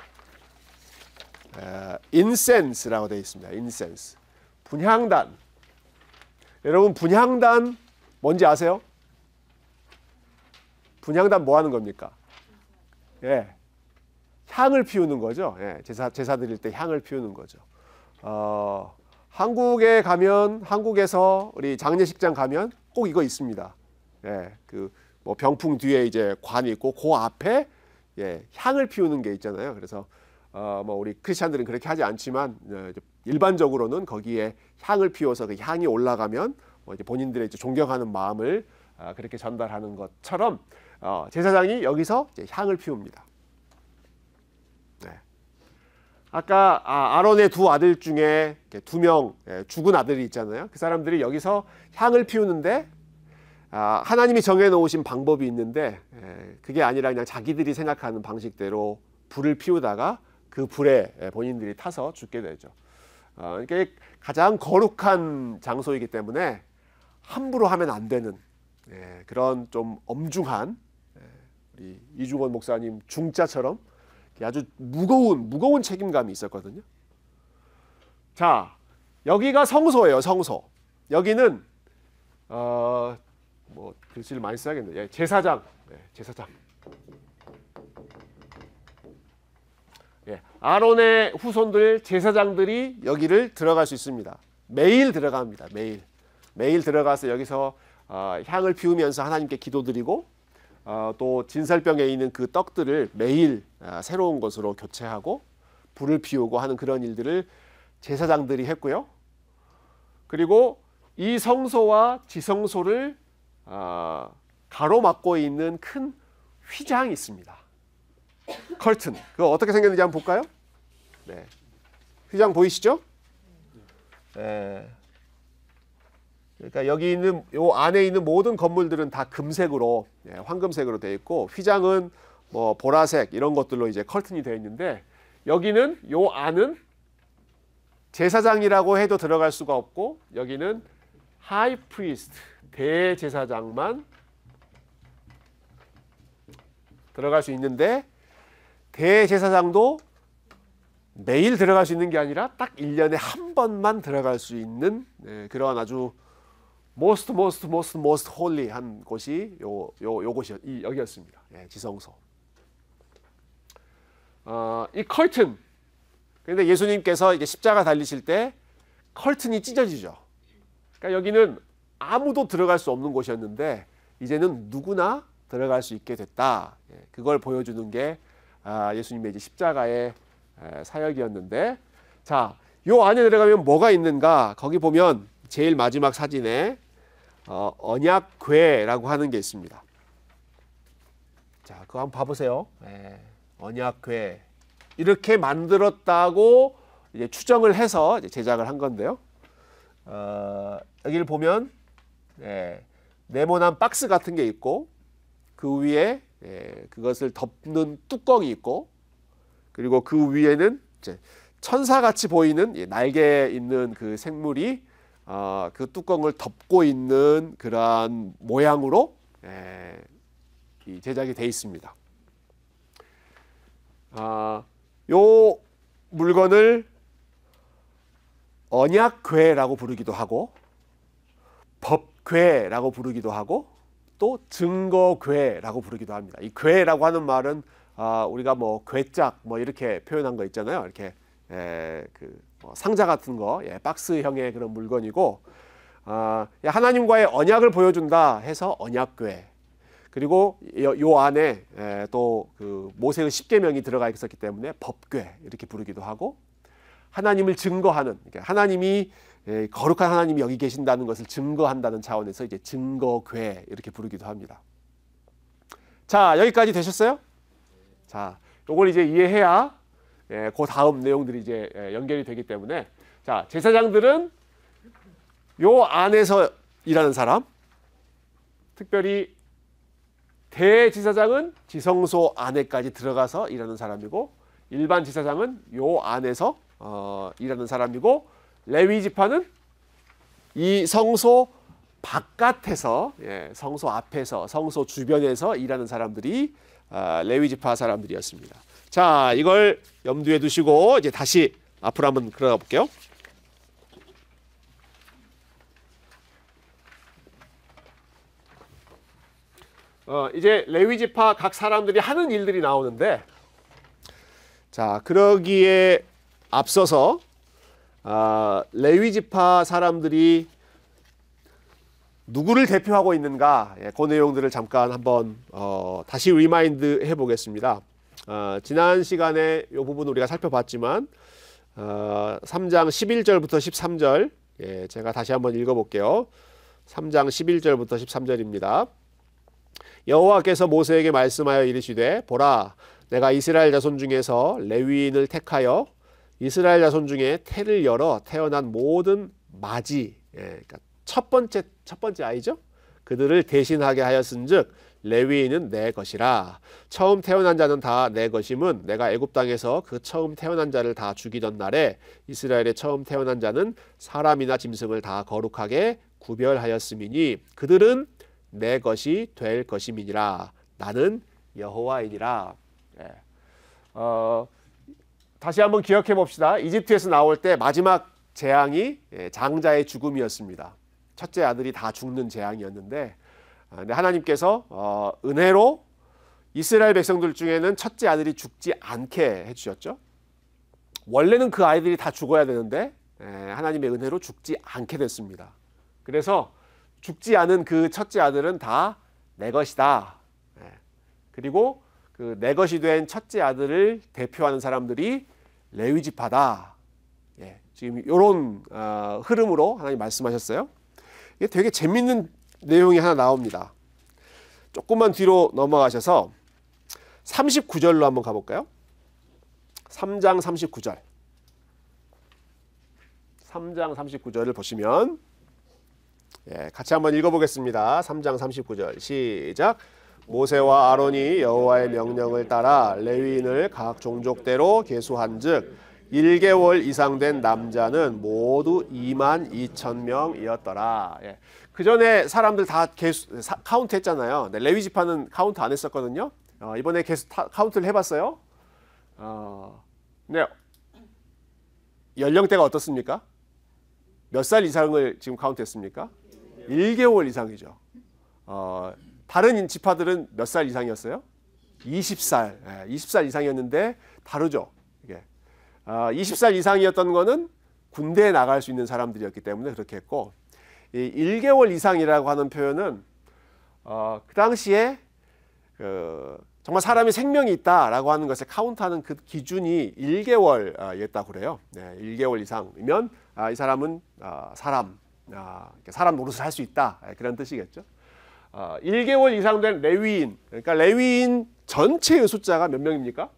A: incense라고 되어 있습니다. incense. 분향단. 여러분 분향단 뭔지 아세요? 분향단 뭐 하는 겁니까? 향을 피우는 거죠. 제사 드릴 때 향을 피우는 거죠. 한국에 가면 한국에서 우리 장례식장 가면 꼭 이거 있습니다. 그 뭐 병풍 뒤에 이제 관이 있고 그 앞에 향을 피우는 게 있잖아요. 그래서 뭐 우리 크리스찬들은 그렇게 하지 않지만 일반적으로는 거기에 향을 피워서 그 향이 올라가면 뭐 이제 본인들의 이제 존경하는 마음을 그렇게 전달하는 것처럼 제사장이 여기서 이제 향을 피웁니다. 아까 아론의 두 아들 중에 두 명 죽은 아들이 있잖아요. 그 사람들이 여기서 향을 피우는데 하나님이 정해놓으신 방법이 있는데 그게 아니라 그냥 자기들이 생각하는 방식대로 불을 피우다가 그 불에 본인들이 타서 죽게 되죠. 그러니까 가장 거룩한 장소이기 때문에 함부로 하면 안 되는 그런 좀 엄중한 우리 이중원 목사님 중자처럼 아주 무거운 책임감이 있었거든요. 자, 여기가 성소예요. 성소. 여기는 뭐 글씨를 많이 써야겠네요. 제사장. 제사장. 아론의 후손들 제사장들이 여기를 들어갈 수 있습니다. 매일 들어갑니다. 매일 들어가서 여기서 향을 피우면서 하나님께 기도드리고 또 진설병에 있는 그 떡들을 매일 새로운 것으로 교체하고 불을 피우고 하는 그런 일들을 제사장들이 했고요. 그리고 이 성소와 지성소를 가로막고 있는 큰 휘장이 있습니다. 커튼. 그거 어떻게 생겼는지 한번 볼까요? 휘장 보이시죠? 그러니까 여기 있는 요 안에 있는 모든 건물들은 다 금색으로 황금색으로 되어 있고 휘장은 뭐 보라색 이런 것들로 이제 커튼이 되어 있는데 여기는 요 안은 제사장이라고 해도 들어갈 수가 없고 여기는 하이 프리스트 대제사장만 들어갈 수 있는데 대제사장도 매일 들어갈 수 있는 게 아니라 딱 1년에 한 번만 들어갈 수 있는 그런 아주 most holy한 곳이 여기였습니다. 지성소. 이 커튼. 그런데 예수님께서 이게 십자가 달리실 때 커튼이 찢어지죠. 그러니까 여기는 아무도 들어갈 수 없는 곳이었는데 이제는 누구나 들어갈 수 있게 됐다. 그걸 보여주는 게 예수님의 이제 십자가의 사역이었는데, 자, 요 안에 들어가면 뭐가 있는가? 거기 보면 제일 마지막 사진에 언약궤라고 하는 게 있습니다. 자, 그거 한번 봐보세요. 언약궤 이렇게 만들었다고 이제 추정을 해서 이제 제작을 한 건데요. 여기를 보면 네모난 박스 같은 게 있고 그 위에 그것을 덮는 뚜껑이 있고 그리고 그 위에는 이제 천사같이 보이는 날개 있는 그 생물이 그 뚜껑을 덮고 있는 그러한 모양으로 이 제작이 되어 있습니다. 요 물건을 언약궤라고 부르기도 하고 법궤라고 부르기도 하고 또 증거궤라고 부르기도 합니다. 이 궤라고 하는 말은 우리가 뭐 궤짝 뭐 이렇게 표현한 거 있잖아요. 이렇게 상자 같은 거, 박스형의 그런 물건이고 하나님과의 언약을 보여준다 해서 언약궤. 그리고 요 안에 또 그 모세의 십계명이 들어가 있었기 때문에 법궤 이렇게 부르기도 하고 하나님을 증거하는, 그러니까 하나님이 거룩한 하나님이 여기 계신다는 것을 증거한다는 차원에서 이제 증거궤 이렇게 부르기도 합니다. 자, 여기까지 되셨어요? 자, 요걸 이제 이해해야 그 다음 내용들이 이제 연결이 되기 때문에, 자, 제사장들은 요 안에서 일하는 사람, 특별히 대제사장은 지성소 안에까지 들어가서 일하는 사람이고 일반 제사장은 요 안에서 일하는 사람이고 레위 지파는 이 성소 바깥에서, 성소 앞에서, 성소 주변에서 일하는 사람들이 레위 지파 사람들이었습니다. 자, 이걸 염두에 두시고 이제 다시 앞으로 한번 들어가 볼게요. 이제 레위 지파 각 사람들이 하는 일들이 나오는데, 자, 그러기에 앞서서 레위 지파 사람들이 누구를 대표하고 있는가, 그 내용들을 잠깐 한번 다시 리마인드 해보겠습니다. 지난 시간에 이 부분 우리가 살펴봤지만 3장 11절부터 13절, 제가 다시 한번 읽어볼게요. 3장 11절부터 13절입니다. 여호와께서 모세에게 말씀하여 이르시되 보라, 내가 이스라엘 자손 중에서 레위인을 택하여 이스라엘 자손 중에 태를 열어 태어난 모든 마지, 그러니까 첫 번째 아이죠. 그들을 대신하게 하였은즉 레위인은 내 것이라. 처음 태어난 자는 다 내 것임은 내가 애굽 땅에서 그 처음 태어난 자를 다 죽이던 날에 이스라엘의 처음 태어난 자는 사람이나 짐승을 다 거룩하게 구별하였음이니 그들은 내 것이 될 것임이니라. 나는 여호와이니라. 다시 한번 기억해 봅시다. 이집트에서 나올 때 마지막 재앙이 장자의 죽음이었습니다. 첫째 아들이 다 죽는 재앙이었는데, 근데 하나님께서 은혜로 이스라엘 백성들 중에는 첫째 아들이 죽지 않게 해주셨죠. 원래는 그 아이들이 다 죽어야 되는데 하나님의 은혜로 죽지 않게 됐습니다. 그래서 죽지 않은 그 첫째 아들은 다 내 것이다. 그리고 그 내 것이 된 첫째 아들을 대표하는 사람들이 레위 지파다. 지금 이런 흐름으로 하나님 말씀하셨어요. 이게 되게 재밌는 내용이 하나 나옵니다. 조금만 뒤로 넘어가셔서 39절로 한번 가볼까요? 3장 39절. 3장 39절을 보시면 같이 한번 읽어보겠습니다. 3장 39절 시작. 모세와 아론이 여호와의 명령을 따라 레위인을 각 종족대로 계수한즉 1개월 이상 된 남자는 모두 22,000명이었더라. 그 전에 사람들 다 카운트 했잖아요. 레위 지파는 카운트 안 했었거든요. 이번에 카운트를 해봤어요. 네. 연령대가 어떻습니까? 몇 살 이상을 지금 카운트했습니까? 1개월 이상이죠. 다른 지파들은 몇 살 이상이었어요? 20살. 20살 이상이었는데 다르죠. 이게 20살 이상이었던 거는 군대에 나갈 수 있는 사람들이었기 때문에 그렇게 했고, 이 1개월 이상이라고 하는 표현은 그 당시에 정말 사람이 생명이 있다라고 하는 것에 카운트하는 그 기준이 1개월이었다고 그래요. 네, 1개월 이상이면 이 사람은 사람 노릇을 할 수 있다, 그런 뜻이겠죠. 1개월 이상 된 레위인, 그러니까 레위인 전체의 숫자가 몇 명입니까?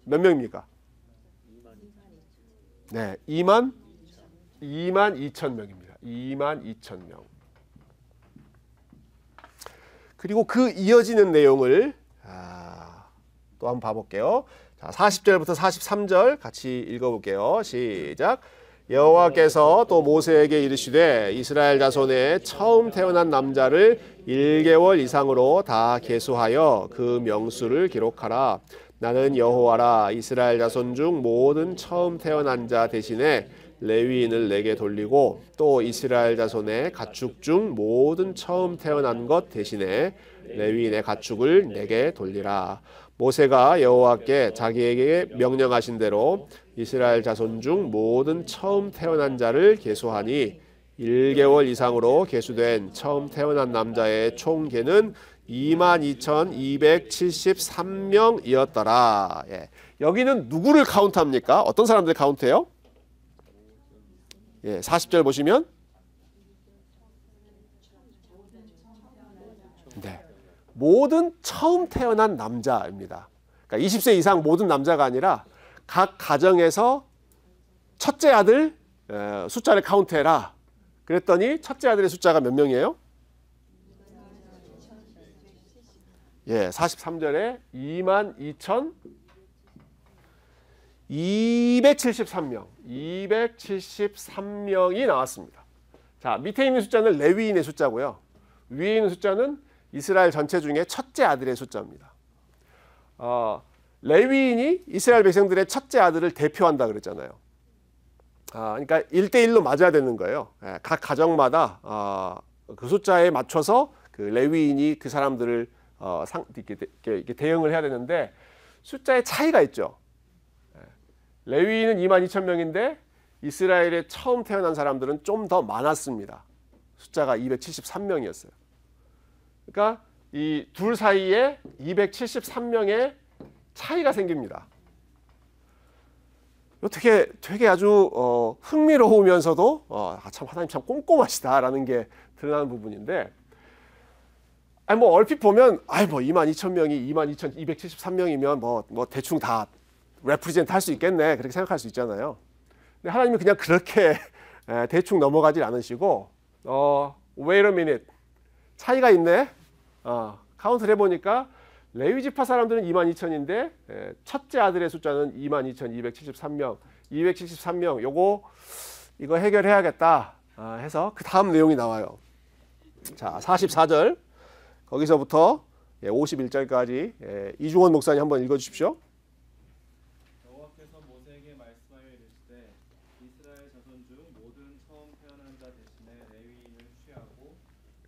A: 몇 명입니까? 네, 2만 2천 명입니다. 2만 2천 명. 그리고 그 이어지는 내용을 또 한번 봐볼게요. 자, 40절부터 43절 같이 읽어볼게요. 시작. 여호와께서 또 모세에게 이르시되 이스라엘 자손의 처음 태어난 남자를 1개월 이상으로 다 계수하여 그 명수를 기록하라. 나는 여호와라. 이스라엘 자손 중 모든 처음 태어난 자 대신에 레위인을 내게 돌리고 또 이스라엘 자손의 가축 중 모든 처음 태어난 것 대신에 레위인의 가축을 내게 돌리라. 모세가 여호와께 자기에게 명령하신 대로 이스라엘 자손 중 모든 처음 태어난 자를 계수하니 1개월 이상으로 계수된 처음 태어난 남자의 총 계는 22,273명이었더라. 예. 여기는 누구를 카운트합니까? 어떤 사람들 카운트해요? 예, 40절 보시면 네, 모든 처음 태어난 남자입니다. 그러니까 20세 이상 모든 남자가 아니라 각 가정에서 첫째 아들 숫자를 카운트해라. 그랬더니 첫째 아들의 숫자가 몇 명이에요? 예, 43절에 22,273명, 273명이 나왔습니다. 자, 밑에 있는 숫자는 레위인의 숫자고요. 위에 있는 숫자는 이스라엘 전체 중에 첫째 아들의 숫자입니다. 레위인이 이스라엘 백성들의 첫째 아들을 대표한다 그랬잖아요. 그러니까 1대1로 맞아야 되는 거예요. 예, 각 가정마다 그 숫자에 맞춰서 그 레위인이 그 사람들을 이렇게 대응을 해야 되는데 숫자의 차이가 있죠. 레위인은 22,000명인데 이스라엘에 처음 태어난 사람들은 좀 더 많았습니다. 숫자가 273명이었어요. 그러니까 이 둘 사이에 273명의 차이가 생깁니다. 되게 아주 흥미로우면서도 참 하나님 참 꼼꼼하시다라는 게 드러나는 부분인데, 뭐 얼핏 보면 22,000명이 22,273명이면 뭐 대충 다 레프리젠트 할 수 있겠네, 그렇게 생각할 수 있잖아요. 근데 하나님은 그냥 그렇게 대충 넘어가질 않으시고 wait a minute, 차이가 있네. 카운트를 해보니까 레위 지파 사람들은 22,000인데 첫째 아들의 숫자는 22,273명, 273명, 이거 해결해야겠다 해서 그 다음 내용이 나와요. 자, 44절 거기서부터 51절까지 이중원 목사님 한번 읽어주십시오.
B: 여호와께서 모세에게 말씀하여 이르시되 이스라엘 자손 중 모든 처음 태어난 자 대신에 레위인을 취하고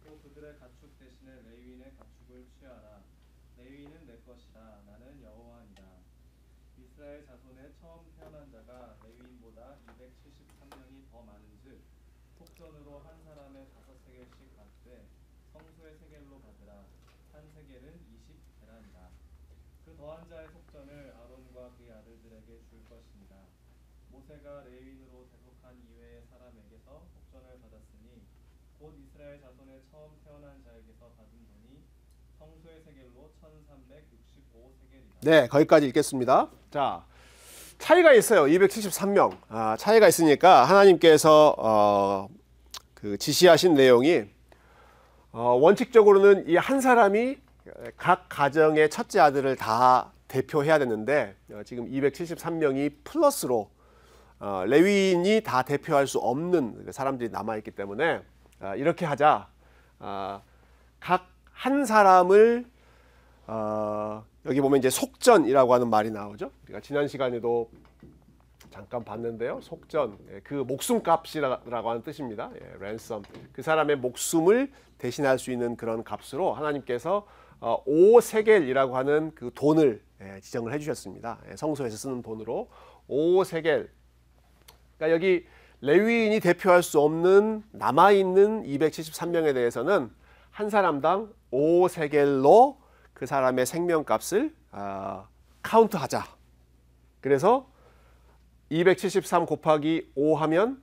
B: 또 그들의 가축 대신에 레위인의 가축을 취하라. 레위인은 내 것이라. 나는 여호와니라. 이스라엘 자손의 처음 태어난 자가 레위인보다 273명이 더 많은즉 속전으로 한 사람의 5세겔씩 받되 성소의 세겔로 받으라. 한 세겔은 20데나리라. 그 더한 자의 속전을 아론과 그의 아들들에게 줄 것입니다. 모세가 레위인으로 대속한 이외의 사람에게서 속전을 받았으니 곧 이스라엘 자손의 처음 태어난 자에게서 받은 돈이 성소의 세겔로 1,365세겔이다.
A: 네, 거기까지 읽겠습니다. 자, 차이가 있어요. 273명. 차이가 있으니까 하나님께서 그 지시하신 내용이 원칙적으로는 이 한 사람이 각 가정의 첫째 아들을 다 대표해야 되는데 지금 273명이 플러스로 레위인이 다 대표할 수 없는 사람들이 남아있기 때문에 이렇게 하자. 각 한 사람을 여기 보면 이제 속전이라고 하는 말이 나오죠. 우리가 지난 시간에도 잠깐 봤는데요. 속전, 그 목숨값이라고 하는 뜻입니다. 랜섬. 그 사람의 목숨을 대신할 수 있는 그런 값으로 하나님께서 5세겔이라고 하는 그 돈을 지정을 해주셨습니다. 성소에서 쓰는 돈으로 5세겔. 그러니까 여기 레위인이 대표할 수 없는 남아있는 273명에 대해서는 한 사람당 5세겔로 그 사람의 생명값을 카운트하자. 그래서 273 곱하기 5 하면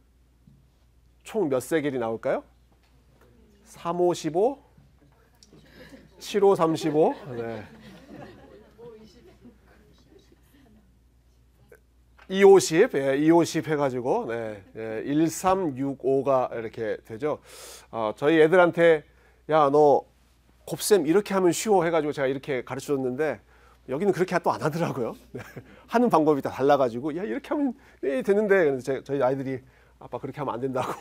A: 총 몇 세겔이 나올까요? 3, 5, 15, 7, 5, 35. 네. 250, 예, 250 해가지고, 네, 예, 1365가 이렇게 되죠. 저희 애들한테, 야, 너 곱셈 이렇게 하면 쉬워 해가지고 제가 이렇게 가르쳐 줬는데, 여기는 그렇게 또 안 하더라고요. 네, 하는 방법이 다 달라가지고, 야, 이렇게 하면 되는데, 저희 아이들이, 아빠 그렇게 하면 안 된다고.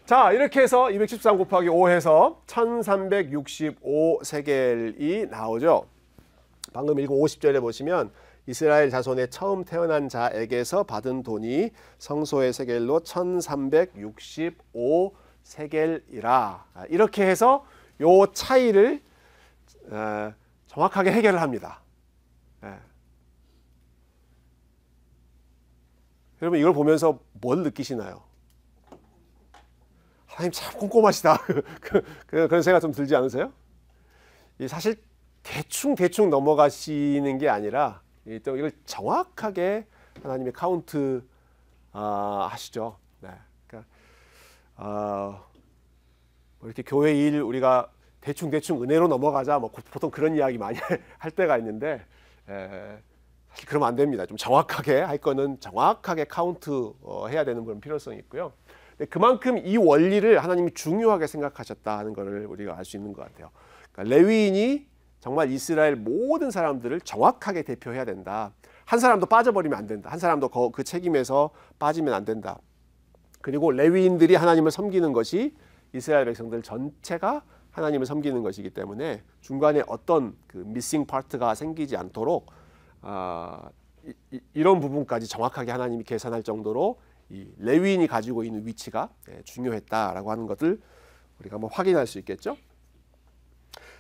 A: 자, 이렇게 해서 213 곱하기 5 해서 1365 세겔이 나오죠. 방금 읽은 50절에 보시면, 이스라엘 자손의 처음 태어난 자에게서 받은 돈이 성소의 세겔로 1365 세겔이라. 이렇게 해서 요 차이를 정확하게 해결을 합니다. 여러분 이걸 보면서 뭘 느끼시나요? 하나님 참 꼼꼼하시다. 그런 생각 좀 들지 않으세요? 사실 대충 넘어가시는 게 아니라 또 이걸 정확하게 하나님이 카운트 하시죠. 네. 그러니까 뭐 이렇게 교회 일 우리가 대충 은혜로 넘어가자 뭐 보통 그런 이야기 많이 할 때가 있는데 사실 그러면 안 됩니다. 좀 정확하게 할 거는 정확하게 카운트 해야 되는 그런 필요성이 있고요. 근데 그만큼 이 원리를 하나님이 중요하게 생각하셨다는 것을 우리가 알 수 있는 것 같아요. 그러니까 레위인이 정말 이스라엘 모든 사람들을 정확하게 대표해야 된다. 한 사람도 빠져버리면 안 된다. 한 사람도 그 책임에서 빠지면 안 된다. 그리고 레위인들이 하나님을 섬기는 것이 이스라엘 백성들 전체가 하나님을 섬기는 것이기 때문에 중간에 어떤 그 미싱 파트가 생기지 않도록 이런 부분까지 정확하게 하나님이 계산할 정도로 이 레위인이 가지고 있는 위치가 중요했다라고 하는 것을 우리가 한번 확인할 수 있겠죠.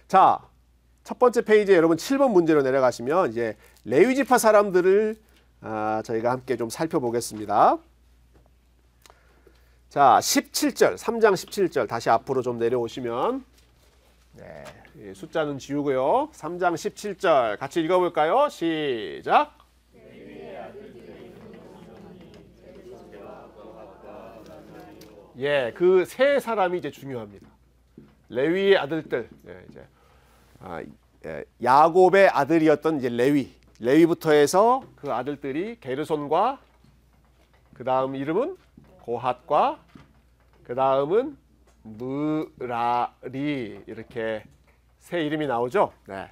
A: 자, 첫 번째 페이지에 여러분 7번 문제로 내려가시면 이제 레위 지파 사람들을 저희가 함께 좀 살펴보겠습니다. 자, 17절, 3장 17절 다시 앞으로 좀 내려오시면 네, 숫자는 지우고요. 3장 17절 같이 읽어볼까요? 시작. 예, 그 세 사람이 이제 중요합니다. 레위의 아들들, 이제 야곱의 아들이었던 이제 레위부터 해서 그 아들들이 게르손과 그 다음 이름은 고핫과 그 다음은 무라리 이렇게 세 이름이 나오죠. 네,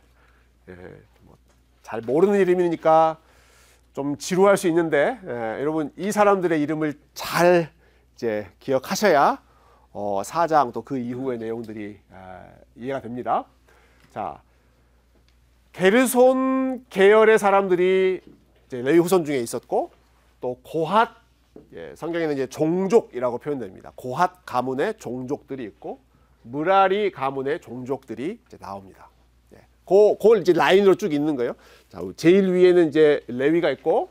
A: 잘 모르는 이름이니까 좀 지루할 수 있는데 여러분 이 사람들의 이름을 잘 이제 기억하셔야 4장 또 그 이후의 내용들이 이해가 됩니다. 자, 게르손 계열의 사람들이 이제 레위 후손 중에 있었고 또 고핫 성경에는 이제 종족이라고 표현됩니다. 고핫 가문의 종족들이 있고 무라리 가문의 종족들이 이제 나옵니다. 그걸 이제 라인으로 쭉 있는 거예요. 자, 제일 위에는 이제 레위가 있고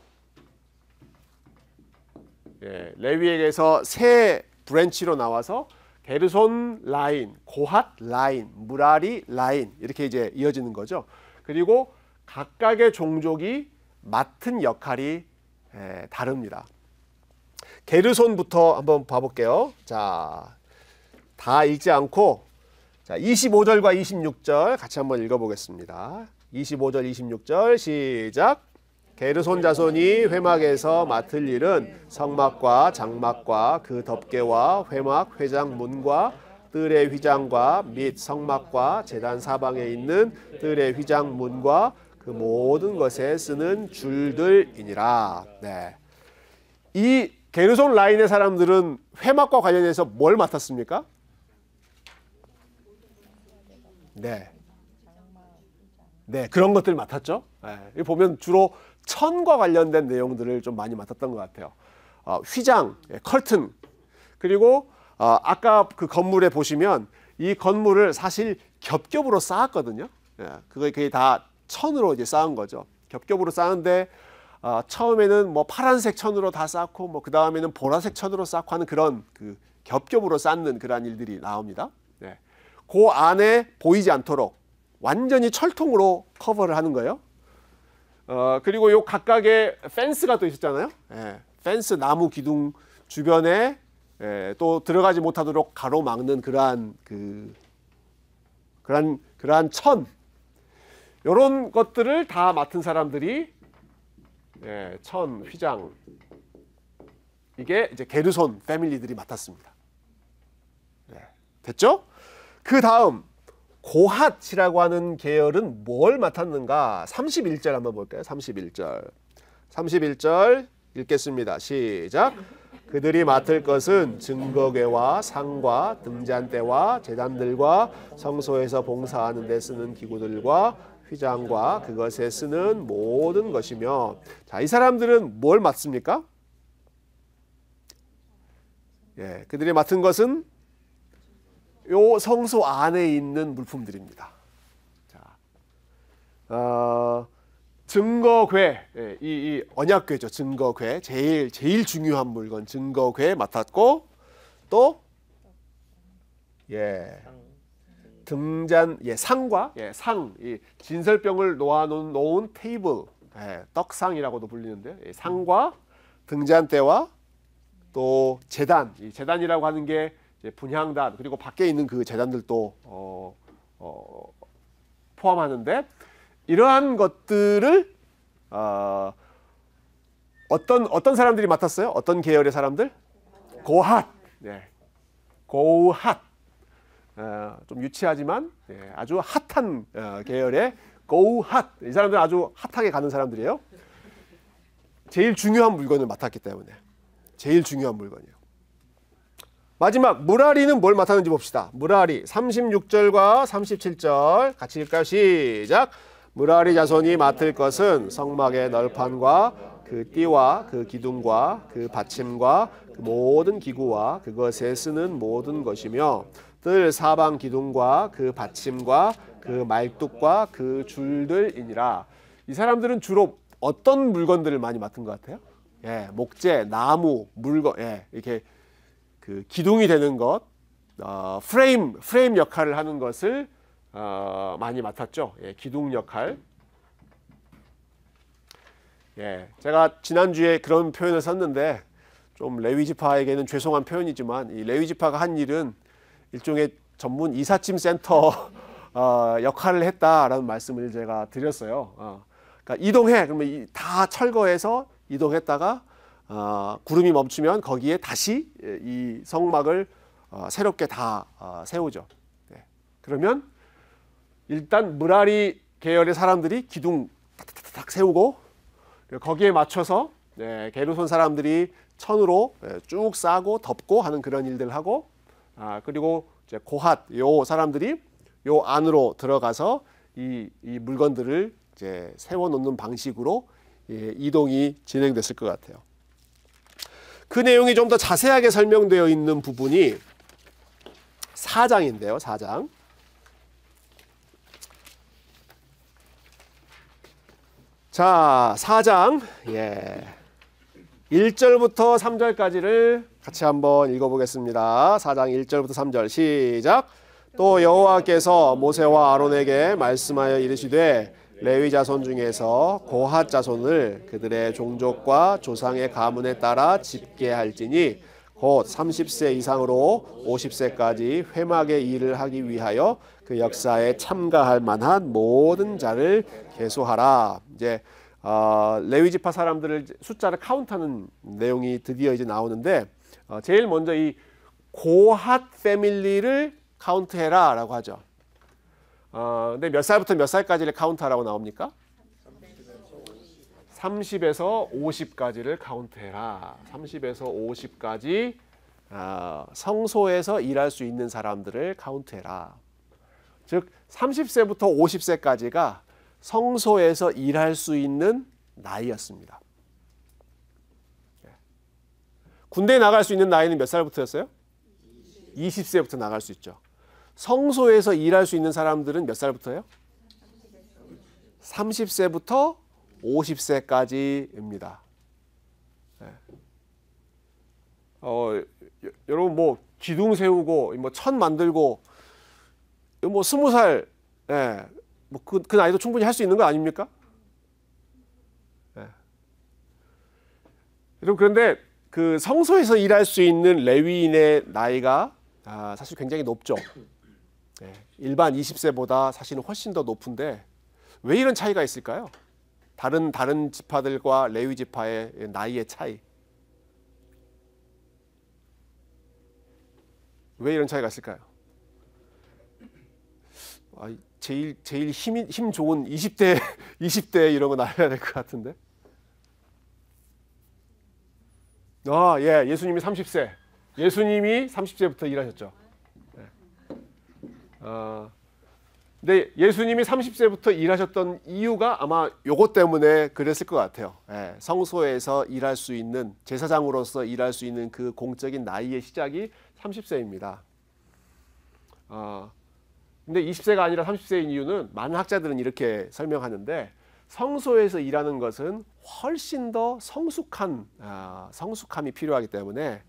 A: 레위에게서 세 브랜치로 나와서 게르손 라인, 고핫 라인, 무라리 라인 이렇게 이제 이어지는 거죠. 그리고 각각의 종족이 맡은 역할이 다릅니다. 게르손부터 한번 봐볼게요. 자, 다 읽지 않고 자, 25절과 26절 같이 한번 읽어보겠습니다. 25절, 26절 시작. 게르손 자손이 회막에서 맡을 일은 성막과 장막과 그 덮개와 회막 회장문과 뜰의 휘장과 및 성막과 제단 사방에 있는 뜰의 휘장문과 그 모든 것에 쓰는 줄들이니라. 네. 이 게르손 라인의 사람들은 회막과 관련해서 뭘 맡았습니까? 네, 그런 것들 맡았죠. 여기 보면 주로 천과 관련된 내용들을 좀 많이 맡았던 것 같아요. 휘장, 커튼, 그리고 아까 그 건물에 보시면 이 건물을 사실 겹겹으로 쌓았거든요. 그게 다 천으로 이제 쌓은 거죠. 겹겹으로 쌓은데 처음에는 뭐 파란색 천으로 다 쌓고 뭐 그 다음에는 보라색 천으로 쌓고 하는 그런 그 겹겹으로 쌓는 그러한 일들이 나옵니다. 네. 그 안에 보이지 않도록 완전히 철통으로 커버를 하는 거예요. 그리고 요 각각의 펜스가 또 있었잖아요. 예, 펜스 나무 기둥 주변에 또 들어가지 못하도록 가로막는 그러한 그러한 천, 이런 것들을 다 맡은 사람들이 천, 휘장, 이게 이제 게르손 패밀리들이 맡았습니다. 됐죠? 그 다음 고핫이라고 하는 계열은 뭘 맡았는가? 31절 한번 볼까요? 31절 읽겠습니다. 시작. 그들이 맡을 것은 증거궤와 상과 등잔대와 제단들과 성소에서 봉사하는 데 쓰는 기구들과 휘장과 그것에 쓰는 모든 것이며, 자, 이 사람들은 뭘 맡습니까? 그들이 맡은 것은 요 성소 안에 있는 물품들입니다. 자, 증거궤, 이 언약궤죠. 증거궤, 제일 중요한 물건 증거궤 맡았고, 또 등잔, 상과 상, 이 진설병을 놓은 테이블, 떡상이라고도 불리는데, 상과 등잔대와 또 제단, 이 제단이라고 하는 게 분향단, 그리고 밖에 있는 그 제단들도 포함하는데, 이러한 것들을 어떤 사람들이 맡았어요? 어떤 계열의 사람들? 고핫. 고핫. 좀 유치하지만 아주 핫한 계열의 고핫. 이 사람들은 아주 핫하게 가는 사람들이에요. 제일 중요한 물건을 맡았기 때문에. 제일 중요한 물건이에요. 마지막 무라리는 뭘 맡았는지 봅시다. 무라리 36절과 37절 같이 읽을까요? 시작. 무라리 자손이 맡을 것은 성막의 널판과 그 띠와 그 기둥과 그 받침과 그 모든 기구와 그것에 쓰는 모든 것이며, 뜰 사방 기둥과 그 받침과 그 말뚝과 그 줄들이니라. 이 사람들은 주로 어떤 물건들을 많이 맡은 것 같아요? 목재, 나무, 물건, 이렇게 그 기둥이 되는 것, 프레임 역할을 하는 것을 많이 맡았죠. 기둥 역할. 제가 지난주에 그런 표현을 썼는데, 좀 레위지파에게는 죄송한 표현이지만 이 레위지파가 한 일은 일종의 전문 이삿짐 센터 역할을 했다라는 말씀을 제가 드렸어요. 그러니까 이동해, 그러면 다 철거해서 이동했다가 구름이 멈추면 거기에 다시 이 성막을 새롭게 다 세우죠. 그러면 일단 무라리 계열의 사람들이 기둥 탁탁탁 세우고, 거기에 맞춰서 게르손 사람들이 천으로 쭉 싸고 덮고 하는 그런 일들을 하고, 그리고 이제 고핫 요 사람들이 요 안으로 들어가서 이 물건들을 이제 세워 놓는 방식으로 이동이 진행됐을 것 같아요. 그 내용이 좀 더 자세하게 설명되어 있는 부분이 4장인데요. 4장. 자, 4장 1절부터 3절까지를 같이 한번 읽어보겠습니다. 4장 1절부터 3절 시작. 또 여호와께서 모세와 아론에게 말씀하여 이르시되 레위 자손 중에서 고핫 자손을 그들의 종족과 조상의 가문에 따라 집계할지니 곧 30세 이상으로 50세까지 회막의 일을 하기 위하여 그 역사에 참가할 만한 모든 자를 계수하라. 이제 레위 지파 사람들을 숫자를 카운트하는 내용이 드디어 이제 나오는데, 제일 먼저 이 고핫 패밀리를 카운트해라라고 하죠. 근데 몇 살부터 몇 살까지를 카운트하라고 나옵니까? 30에서 50까지를 카운트해라. 30에서 50까지 성소에서 일할 수 있는 사람들을 카운트해라. 즉 30세부터 50세까지가 성소에서 일할 수 있는 나이였습니다. 군대에 나갈 수 있는 나이는 몇 살부터였어요? 20세부터 나갈 수 있죠. 성소에서 일할 수 있는 사람들은 몇 살부터예요? 30세부터 50세까지입니다. 여러분 뭐 기둥 세우고 뭐 천 만들고 뭐 20살 뭐 그 나이도 충분히 할 수 있는 거 아닙니까? 여러분 그런데 그 성소에서 일할 수 있는 레위인의 나이가 사실 굉장히 높죠. 일반 20세보다 사실은 훨씬 더 높은데 왜 이런 차이가 있을까요? 다른 지파들과 레위 지파의 나이의 차이. 왜 이런 차이가 있을까요? 제일 힘 좋은 20대 이런 거 나와야 될 것 같은데. 예수님이 30세. 예수님이 30세부터 일하셨죠. 근데 예수님이 30세부터 일하셨던 이유가 아마 요것 때문에 그랬을 것 같아요. 성소에서 일할 수 있는, 제사장으로서 일할 수 있는 그 공적인 나이의 시작이 30세입니다. 근데 20세가 아니라 30세인 이유는 많은 학자들은 이렇게 설명하는데, 성소에서 일하는 것은 훨씬 더 성숙함이 필요하기 때문에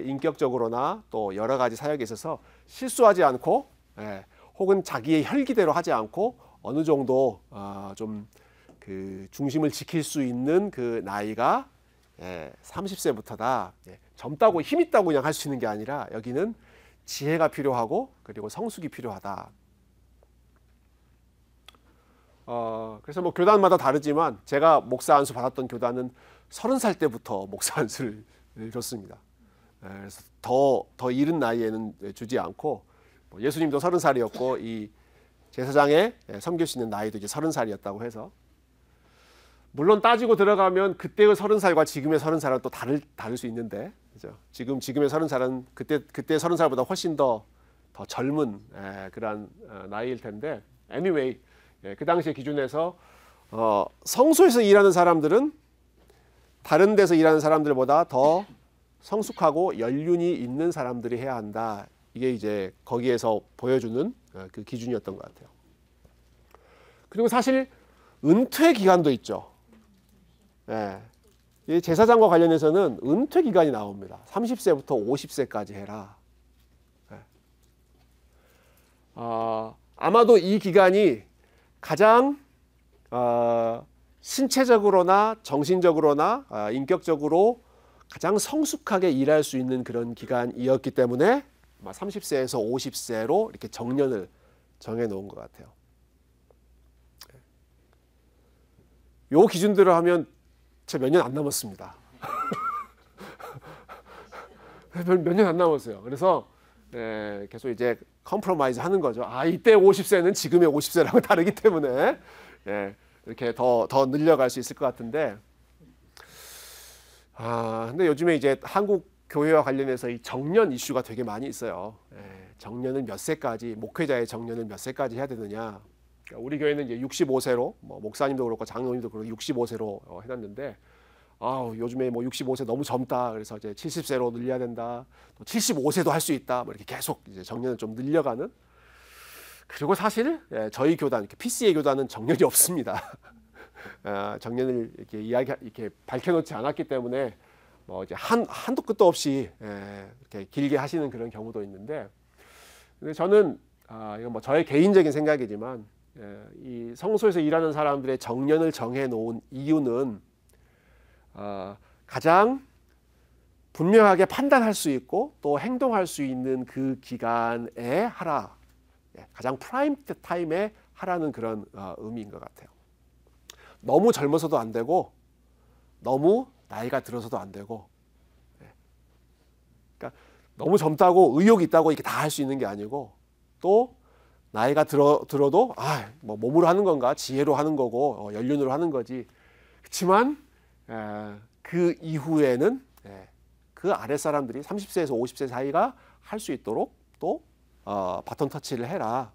A: 인격적으로나 또 여러 가지 사역에 있어서 실수하지 않고 혹은 자기의 혈기대로 하지 않고 어느 정도 좀 그 중심을 지킬 수 있는 그 나이가 30세부터다. 젊다고 힘 있다고 그냥 할 수 있는 게 아니라 여기는 지혜가 필요하고 그리고 성숙이 필요하다. 그래서 뭐 교단마다 다르지만 제가 목사 안수 받았던 교단은 30살 때부터 목사 안수를 줬습니다. 그래서 더 이른 나이에는 주지 않고 예수님도 30살이었고 이 제사장에 섬길 수 있는 나이도 이제 30살이었다고 해서, 물론 따지고 들어가면 그때의 30살과 지금의 30살은 또 다를 수 있는데, 그죠? 지금의 30살은 그때 30살보다 훨씬 더 젊은 그런 나이일 텐데, anyway 그 당시의 기준에서 성소에서 일하는 사람들은 다른 데서 일하는 사람들보다 더 성숙하고 연륜이 있는 사람들이 해야 한다. 이게 이제 거기에서 보여주는 그 기준이었던 것 같아요. 그리고 사실 은퇴 기간도 있죠. 이 제사장과 관련해서는 은퇴 기간이 나옵니다. 30세부터 50세까지 해라. 아마도 이 기간이 가장 신체적으로나 정신적으로나 인격적으로 가장 성숙하게 일할 수 있는 그런 기간이었기 때문에 30세에서 50세로 이렇게 정년을 정해 놓은 것 같아요. 요 기준대로 하면 제가 몇 년 안 남았습니다. 몇 년 안 남았어요. 그래서 계속 이제 컴프로마이즈 하는 거죠. 이때 50세는 지금의 50세랑은 다르기 때문에 이렇게 더 늘려갈 수 있을 것 같은데, 근데 요즘에 이제 한국 교회와 관련해서 이 정년 이슈가 되게 많이 있어요. 정년은 몇 세까지, 목회자의 정년은 몇 세까지 해야 되느냐. 그러니까 우리 교회는 이제 65세로, 뭐 목사님도 그렇고 장로님도 그렇고 65세로 해놨는데, 요즘에 뭐 65세 너무 젊다. 그래서 이제 70세로 늘려야 된다. 또 75세도 할 수 있다. 뭐 이렇게 계속 이제 정년을 좀 늘려가는. 그리고 사실 저희 교단, PCA 교단은 정년이 없습니다. 정년을 이렇게 밝혀놓지 않았기 때문에 뭐 이제 한도 끝도 없이 이렇게 길게 하시는 그런 경우도 있는데, 근데 저는 이건 뭐 저의 개인적인 생각이지만 이 성소에서 일하는 사람들의 정년을 정해 놓은 이유는 가장 분명하게 판단할 수 있고 또 행동할 수 있는 그 기간에 하라, 가장 프라임 타임에 하라는 그런 의미인 것 같아요. 너무 젊어서도 안 되고 너무 나이가 들어서도 안 되고, 그러니까 너무 젊다고 의욕이 있다고 이렇게 다 할 수 있는 게 아니고, 또 나이가 들어도 뭐 몸으로 하는 건가, 지혜로 하는 거고 연륜으로 하는 거지. 그렇지만 그 이후에는 그 아래 사람들이 30세에서 50세 사이가 할 수 있도록 또 바톤 터치를 해라.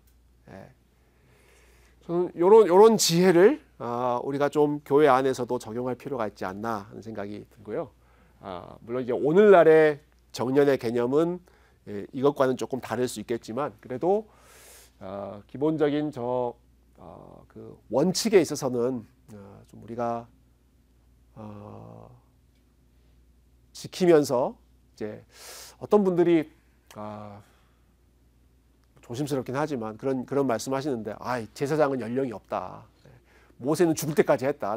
A: 저는 이런 지혜를 우리가 좀 교회 안에서도 적용할 필요가 있지 않나 하는 생각이 들고요. 물론 이제 오늘날의 정년의 개념은 이것과는 조금 다를 수 있겠지만, 그래도 기본적인 그 원칙에 있어서는 좀 우리가 지키면서 이제 어떤 분들이 조심스럽긴 하지만 그런 말씀하시는데 제사장은 연령이 없다. 모세는 죽을 때까지 했다.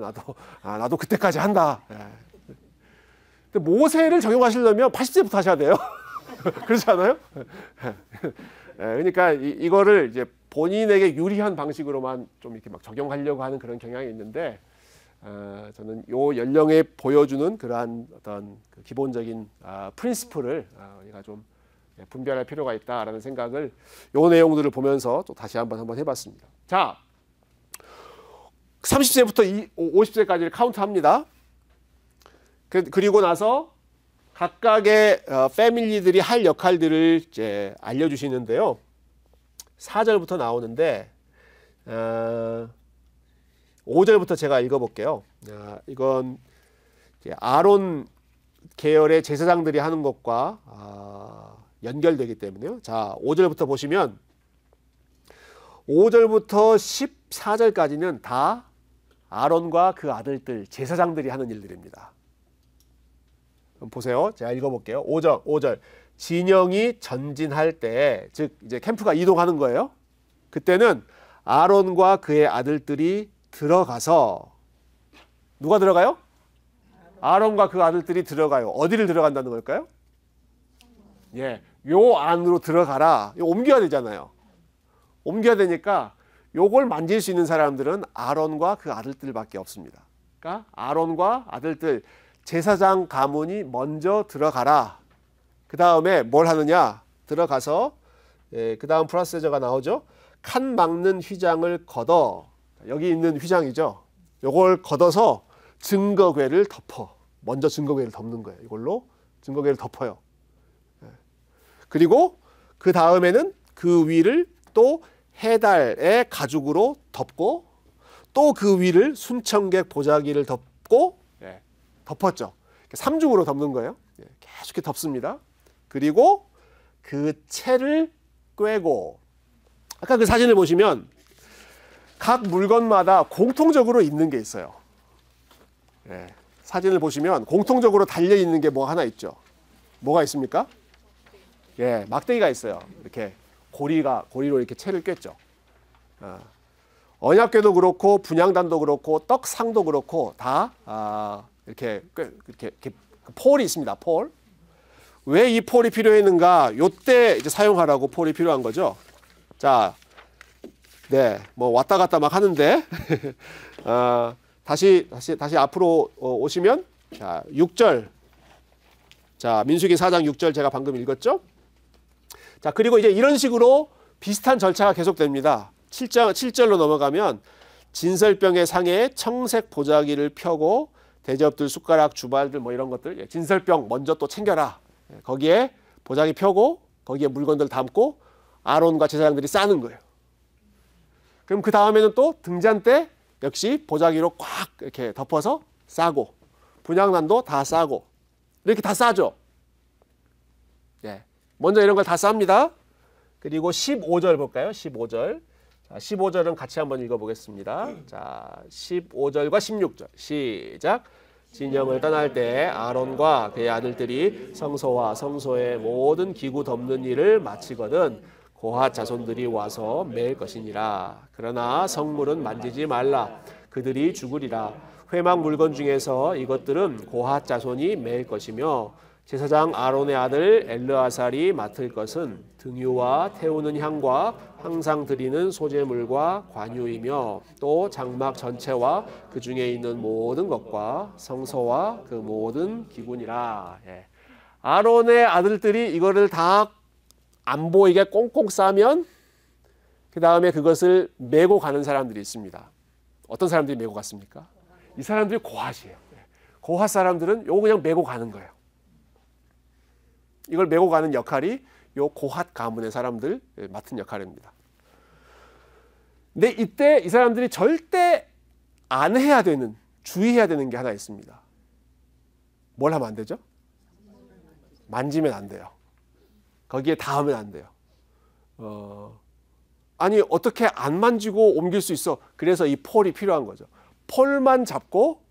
A: 나도 그때까지 한다. 근데 모세를 적용하시려면 80세부터 하셔야 돼요. 그렇지 않아요? 그러니까 이거를 이제 본인에게 유리한 방식으로만 좀 이렇게 막 적용하려고 하는 그런 경향이 있는데 저는 요 연령에 보여주는 그러한 어떤 그 기본적인 프린시플을 우리가 좀 분별할 필요가 있다라는 생각을 요 내용들을 보면서 또 다시 한번 해봤습니다. 자, 30세부터 50세까지를 카운트합니다. 그리고 나서 각각의 패밀리들이 할 역할들을 이제 알려주시는데요. 4절부터 나오는데 5절부터 제가 읽어볼게요. 이건 아론 계열의 제사장들이 하는 것과 연결되기 때문에요. 자, 5절부터 보시면 5절부터 14절까지는 다 아론과 그 아들들 제사장들이 하는 일들입니다. 그럼 보세요. 제가 읽어볼게요. 5절. 진영이 전진할 때, 즉 이제 캠프가 이동하는 거예요. 그때는 아론과 그의 아들들이 들어가서 누가 들어가요? 아론과 그 아들들이 들어가요. 어디를 들어간다는 걸까요? 예, 요 안으로 들어가라. 이거 옮겨야 되잖아요. 옮겨야 되니까 요걸 만질 수 있는 사람들은 아론과 그 아들들밖에 없습니다. 그러니까 아론과 아들들 제사장 가문이 먼저 들어가라. 그 다음에 뭘 하느냐? 들어가서 그 다음 프로세저가 나오죠. 칸 막는 휘장을 걷어, 여기 있는 휘장이죠. 요걸 걷어서 증거궤를 덮어. 먼저 증거궤를 덮는 거예요. 이걸로 증거궤를 덮어요. 그리고 그 다음에는 그 위를 또 해달의 가죽으로 덮고 또 그 위를 순청객 보자기를 덮고 덮었죠. 3중으로 덮는 거예요. 계속 이렇게 덮습니다. 그리고 그 채를 꿰고, 아까 그 사진을 보시면 각 물건마다 공통적으로 있는 게 있어요. 사진을 보시면 공통적으로 달려 있는 게 뭐 하나 있죠. 뭐가 있습니까? 막대기가 있어요. 이렇게 고리로 이렇게 채를 꿰죠. 언약궤도 그렇고 분향단도 그렇고 떡상도 그렇고 다 이렇게 폴이 있습니다. 폴. 왜 이 폴이 필요했는가? 요때 이제 사용하라고 폴이 필요한 거죠. 자, 뭐 왔다 갔다 막 하는데 다시 앞으로 오시면 자 6절. 자, 민수기 4장 6절 제가 방금 읽었죠? 자, 그리고 이제 이런 식으로 비슷한 절차가 계속됩니다. 7절로 넘어가면 진설병의 상에 청색 보자기를 펴고 대접들, 숟가락, 주발들 뭐 이런 것들, 진설병 먼저 또 챙겨라. 거기에 보자기 펴고 거기에 물건들 담고 아론과 제사장들이 싸는 거예요. 그럼 그 다음에는 또 등잔 때 역시 보자기로 꽉 이렇게 덮어서 싸고 분향단도 다 싸고 이렇게 다 싸죠. 먼저 이런 걸 다 쌉니다. 그리고 15절 볼까요? 15절. 자, 15절은 같이 한번 읽어보겠습니다. 자, 15절과 16절 시작. 진영을 떠날 때 아론과 그의 아들들이 성소와 성소의 모든 기구 덮는 일을 마치거든 고핫 자손들이 와서 매일 것이니라. 그러나 성물은 만지지 말라. 그들이 죽으리라. 회막 물건 중에서 이것들은 고핫 자손이 매일 것이며 제사장 아론의 아들 엘르아살이 맡을 것은 등유와 태우는 향과 항상 드리는 소제물과 관유이며 또 장막 전체와 그 중에 있는 모든 것과 성소와 그 모든 기구니라. 아론의 아들들이 이거를 다 안 보이게 꽁꽁 싸면 그 다음에 그것을 메고 가는 사람들이 있습니다. 어떤 사람들이 메고 갔습니까? 이 사람들이 고핫이에요. 고핫 사람들은 요거 그냥 메고 가는 거예요. 이걸 메고 가는 역할이 요 고핫 가문의 사람들 맡은 역할입니다. 근데 이때 이 사람들이 절대 안 해야 되는, 주의해야 되는 게 하나 있습니다. 뭘 하면 안 되죠? 만지면 안 돼요. 거기에 닿으면 안 돼요. 아니 어떻게 안 만지고 옮길 수 있어? 그래서 이 폴이 필요한 거죠. 폴만 잡고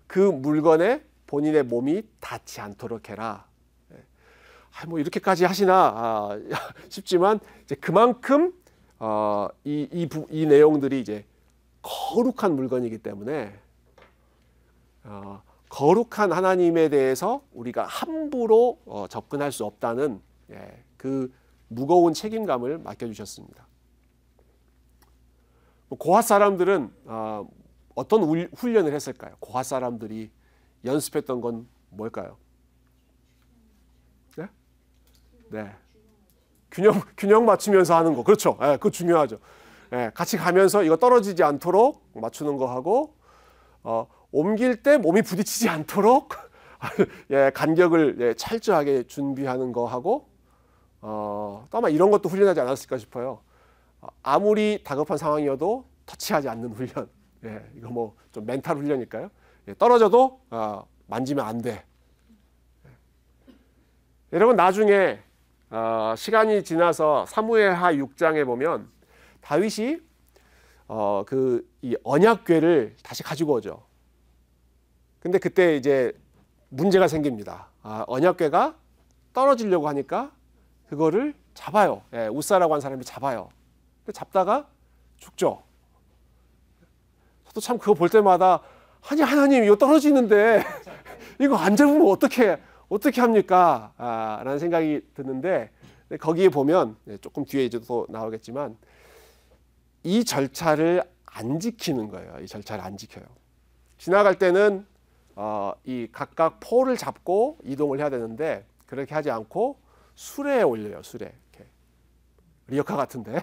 A: 그 물건에 본인의 몸이 닿지 않도록 해라. 뭐 이렇게까지 하시나 싶지만 이제 그만큼 이 내용들이 이제 거룩한 물건이기 때문에 거룩한 하나님에 대해서 우리가 함부로 접근할 수 없다는 그 무거운 책임감을 맡겨주셨습니다. 고핫 사람들은 어떤 훈련을 했을까요? 고핫 사람들이 연습했던 건 뭘까요? 네? 네. 균형 맞추면서 하는 거. 그렇죠. 예, 그거 중요하죠. 예, 같이 가면서 이거 떨어지지 않도록 맞추는 거 하고, 옮길 때 몸이 부딪히지 않도록 예, 간격을 예, 철저하게 준비하는 거 하고, 또 아마 이런 것도 훈련하지 않았을까 싶어요. 아무리 다급한 상황이어도 터치하지 않는 훈련. 예, 이거 뭐 좀 멘탈 훈련일까요? 예, 떨어져도 만지면 안 돼. 여러분 나중에 시간이 지나서 사무엘하 6장에 보면 다윗이 이 언약궤를 다시 가지고 오죠. 근데 그때 이제 문제가 생깁니다. 언약궤가 떨어지려고 하니까 그거를 잡아요. 예, 우사라고 한 사람이 잡아요. 근데 잡다가 죽죠. 저도 참 그거 볼 때마다 아니 하나님 이거 떨어지는데 이거 안 잡으면 어떻게 합니까? 라는 생각이 드는데 거기에 보면 조금 뒤에 이제 또 나오겠지만 이 절차를 안 지키는 거예요. 이 절차를 안 지켜요. 지나갈 때는 이 각각 포를 잡고 이동을 해야 되는데 그렇게 하지 않고 수레에 올려요. 수레. 이렇게. 리어카 같은데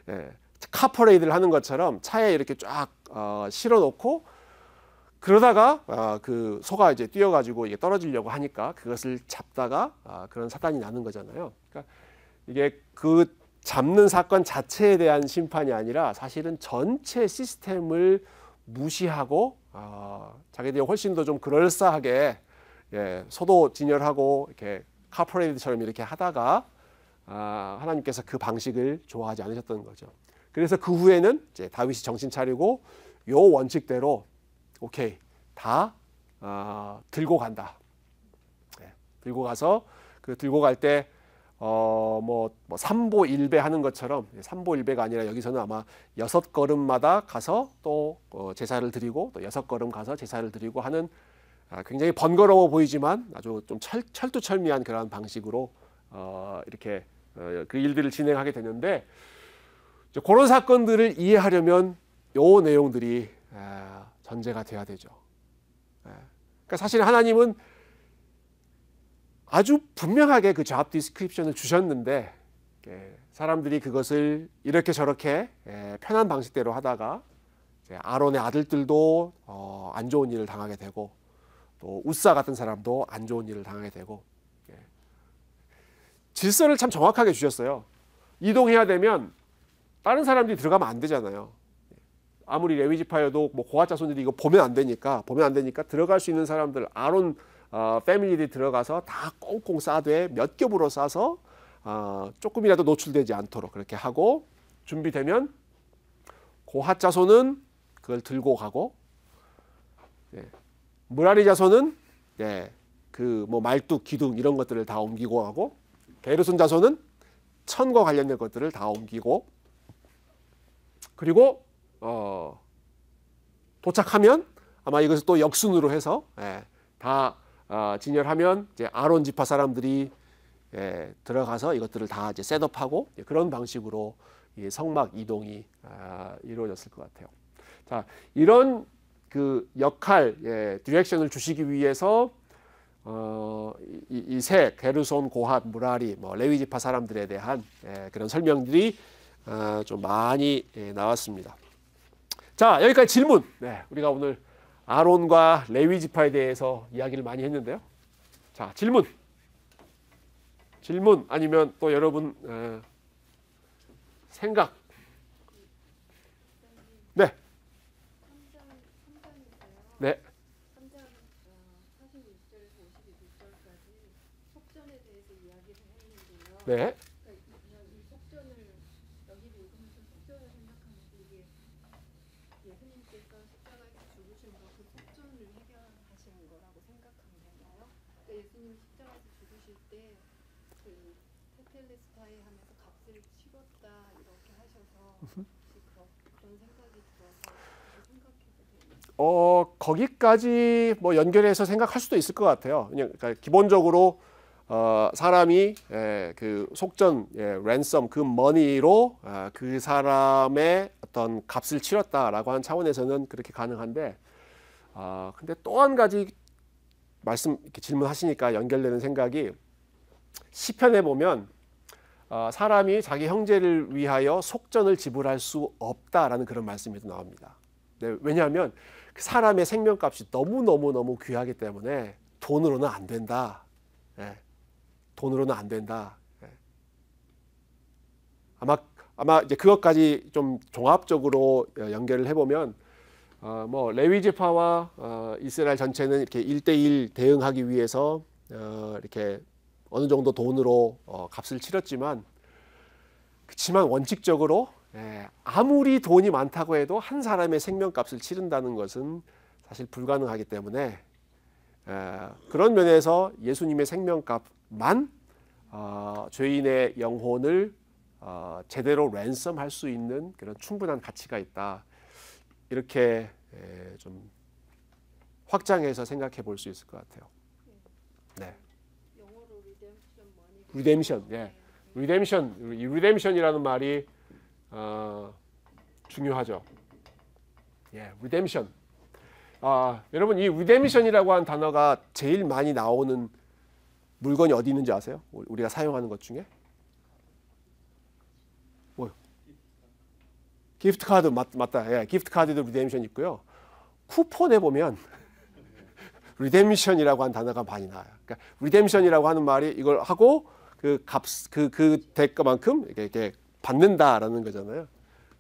A: 예. 카퍼레이드를 하는 것처럼 차에 이렇게 쫙 실어 놓고 그러다가 그 소가 이제 뛰어가지고 이게 떨어지려고 하니까 그것을 잡다가 그런 사단이 나는 거잖아요. 그러니까 이게 그 잡는 사건 자체에 대한 심판이 아니라 사실은 전체 시스템을 무시하고 자기들이 훨씬 더 좀 그럴싸하게 예, 소도 진열하고 이렇게 카퍼레이드처럼 이렇게 하다가 하나님께서 그 방식을 좋아하지 않으셨던 거죠. 그래서 그 후에는 이제 다윗이 정신 차리고 요 원칙대로 오케이 다 들고 간다. 네, 들고 가서 그 들고 갈 때 뭐 삼보일배 하는 것처럼 삼보일배가 아니라 여기서는 아마 6걸음마다 가서 또 제사를 드리고 또 6걸음 가서 제사를 드리고 하는 굉장히 번거로워 보이지만 아주 좀 철두철미한 그런 방식으로 이렇게 그 일들을 진행하게 되는데 그런 사건들을 이해하려면 요 내용들이 전제가 돼야 되죠. 그러니까 사실 하나님은 아주 분명하게 그 잡 디스크립션을 주셨는데 사람들이 그것을 이렇게 저렇게 편한 방식대로 하다가 아론의 아들들도 안 좋은 일을 당하게 되고 또 우사 같은 사람도 안 좋은 일을 당하게 되고 질서를 참 정확하게 주셨어요. 이동해야 되면 다른 사람들이 들어가면 안 되잖아요. 아무리 레위 지파여도 뭐 고핫 자손들이 이거 보면 안 되니까 들어갈 수 있는 사람들 아론 패밀리들이 들어가서 다 꽁꽁 싸되 몇 겹으로 싸서 조금이라도 노출되지 않도록 그렇게 하고 준비되면 고핫 자손은 그걸 들고 가고 무라리 자손은 그 뭐 말뚝 기둥 이런 것들을 다 옮기고 하고 게르손 자손은 천과 관련된 것들을 다 옮기고 그리고 도착하면 아마 이것을 또 역순으로 해서 다 진열하면 이제 아론 지파 사람들이 들어가서 이것들을 다 이제 셋업하고 그런 방식으로 이 성막 이동이 이루어졌을 것 같아요. 자, 이런 그 역할, 디렉션을 주시기 위해서 이 세 게르손, 고핫, 무라리, 뭐 레위 지파 사람들에 대한 그런 설명들이 좀 많이 나왔습니다. 자, 여기까지 질문. 우리가 오늘 아론과 레위 지파에 대해서 이야기를 많이 했는데요. 자, 질문 아니면 또 여러분 생각. 네. 네.
D: 3장 46절에서 52절까지 속전에 대해서 이야기를 했는데요.
A: 네.
D: 그러니까 이 속전을 여기를 읽으면서 속전을 생각하면서 이게 예수님 예수님께서 십자가에서 죽으심으로 그 속전을 해결하시는 거라고 생각하면 되나요? 그러니까 예수님 십자가에서 죽으실 때 그 테텔레스타이 하면서 값을 치렀다 이렇게 하셔서 혹시 그런 생각이 들어서 생각해도 되나요?
A: 거기까지 뭐 연결해서 생각할 수도 있을 것 같아요. 그냥 그러니까 기본적으로 사람이 그 속전, 랜섬, 그 머니로 그 사람의 어떤 값을 치렀다라고 하는 차원에서는 그렇게 가능한데, 근데 또 한 가지 이렇게 질문하시니까 연결되는 생각이 시편에 보면 사람이 자기 형제를 위하여 속전을 지불할 수 없다라는 그런 말씀이 나옵니다. 네, 왜냐하면 그 사람의 생명값이 너무 귀하기 때문에 돈으로는 안 된다. 돈으로는 안 된다. 아마 이제 그것까지 좀 종합적으로 연결을 해보면 뭐 레위 지파와 이스라엘 전체는 이렇게 1대1 대응하기 위해서 이렇게 어느 정도 돈으로 값을 치렀지만, 그렇지만 원칙적으로 아무리 돈이 많다고 해도 한 사람의 생명값을 치른다는 것은 사실 불가능하기 때문에 그런 면에서 예수님의 생명값만 죄인의 영혼을 제대로 랜섬할 수 있는 그런 충분한 가치가 있다. 이렇게 좀 확장해서 생각해 볼 수 있을 것 같아요. 네.
D: 영어로 리뎀션 머니.
A: 리뎀션, 리뎀션이라는 말이 중요하죠. 리뎀션. 여러분, 이 리뎀션이라고 하는 단어가 제일 많이 나오는 물건이 어디 있는지 아세요? 우리가 사용하는 것 중에? 뭐요? 기프트 카드 맞다. 기프트 카드도 리뎀션 있고요. 쿠폰에 보면 리뎀션이라고 하는 단어가 많이 나와요. 그러니까 리뎀션이라고 하는 말이 이걸 하고 그 대가만큼 이렇게 받는다라는 거잖아요.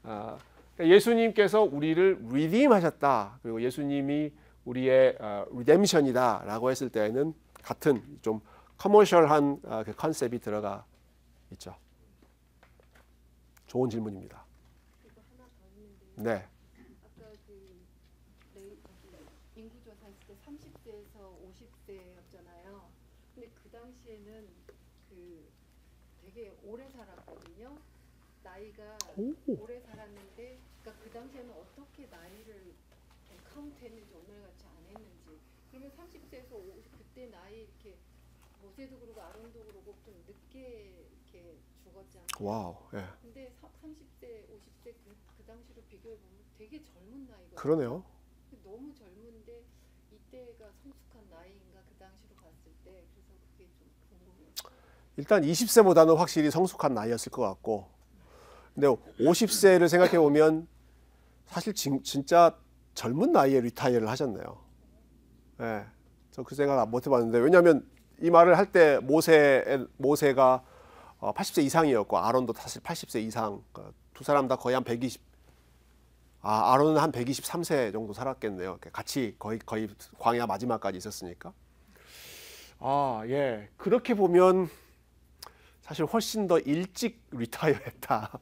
A: 그러니까 예수님께서 우리를 리딤하셨다. 그리고 예수님이 우리의 리뎀션이다라고 했을 때에는 같은 좀 커머셜한 그 컨셉이 들어가 있죠. 좋은 질문입니다.
D: 그리고 하나 더 있는데.
A: 네.
D: 아까 인구조사 했을 때 30세에서 50세였잖아요. 근데 그 당시에는 되게 오래 살았거든요. 나이가 오래 살았는데, 그러니까 그 당시에는 어떻게 나이를 카운트했는지 오늘같이 안 했는지. 그러면 30세에서 50 그때 나이 이렇게 모세도 그러고 아론도 그러고 좀 늦게 이렇게 죽었잖아요.
A: 와우.
D: 근데 30세, 50세 그 당시로 비교해 보면 되게 젊은 나이거든요.
A: 그러네요.
D: 너무 젊은데 이때가 성숙한 나이인가 그 당시로 봤을 때. 그래서 그게 좀 궁금해요.
A: 일단 20세보다는 확실히 성숙한 나이였을 것 같고, 근데 50세를 생각해 보면 사실 진짜 젊은 나이에 리타이어를 하셨네요. 저 그 생각 못 해봤는데, 왜냐하면 이 말을 할 때 모세가 80세 이상이었고 아론도 사실 80세 이상, 두 사람 다 거의 한 120. 아론은 한 123세 정도 살았겠네요. 같이 거의 광야 마지막까지 있었으니까. 그렇게 보면 사실 훨씬 더 일찍 리타이어했다.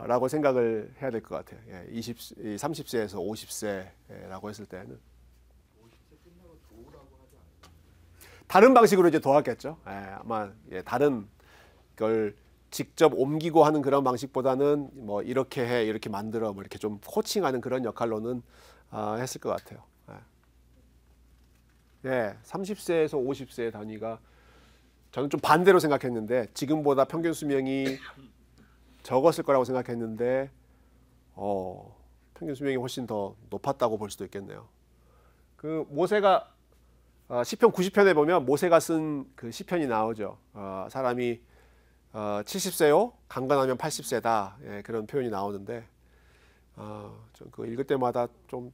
A: 라고 생각을 해야 될 것 같아요. 30세에서 50세라고 했을 때는 다른 방식으로 이제 도왔겠죠. 아마 다른 걸 직접 옮기고 하는 그런 방식보다는 뭐 이렇게 해, 이렇게 만들어, 뭐 이렇게 좀 코칭하는 그런 역할로는 했을 것 같아요. 30세에서 50세의 단위가 저는 좀 반대로 생각했는데, 지금보다 평균 수명이 적었을 거라고 생각했는데 평균 수명이 훨씬 더 높았다고 볼 수도 있겠네요. 그 모세가 시편 90편에 보면 모세가 쓴 그 시편이 나오죠. 사람이 70세요, 강건하면 80세다. 그런 표현이 나오는데 그 읽을 때마다 좀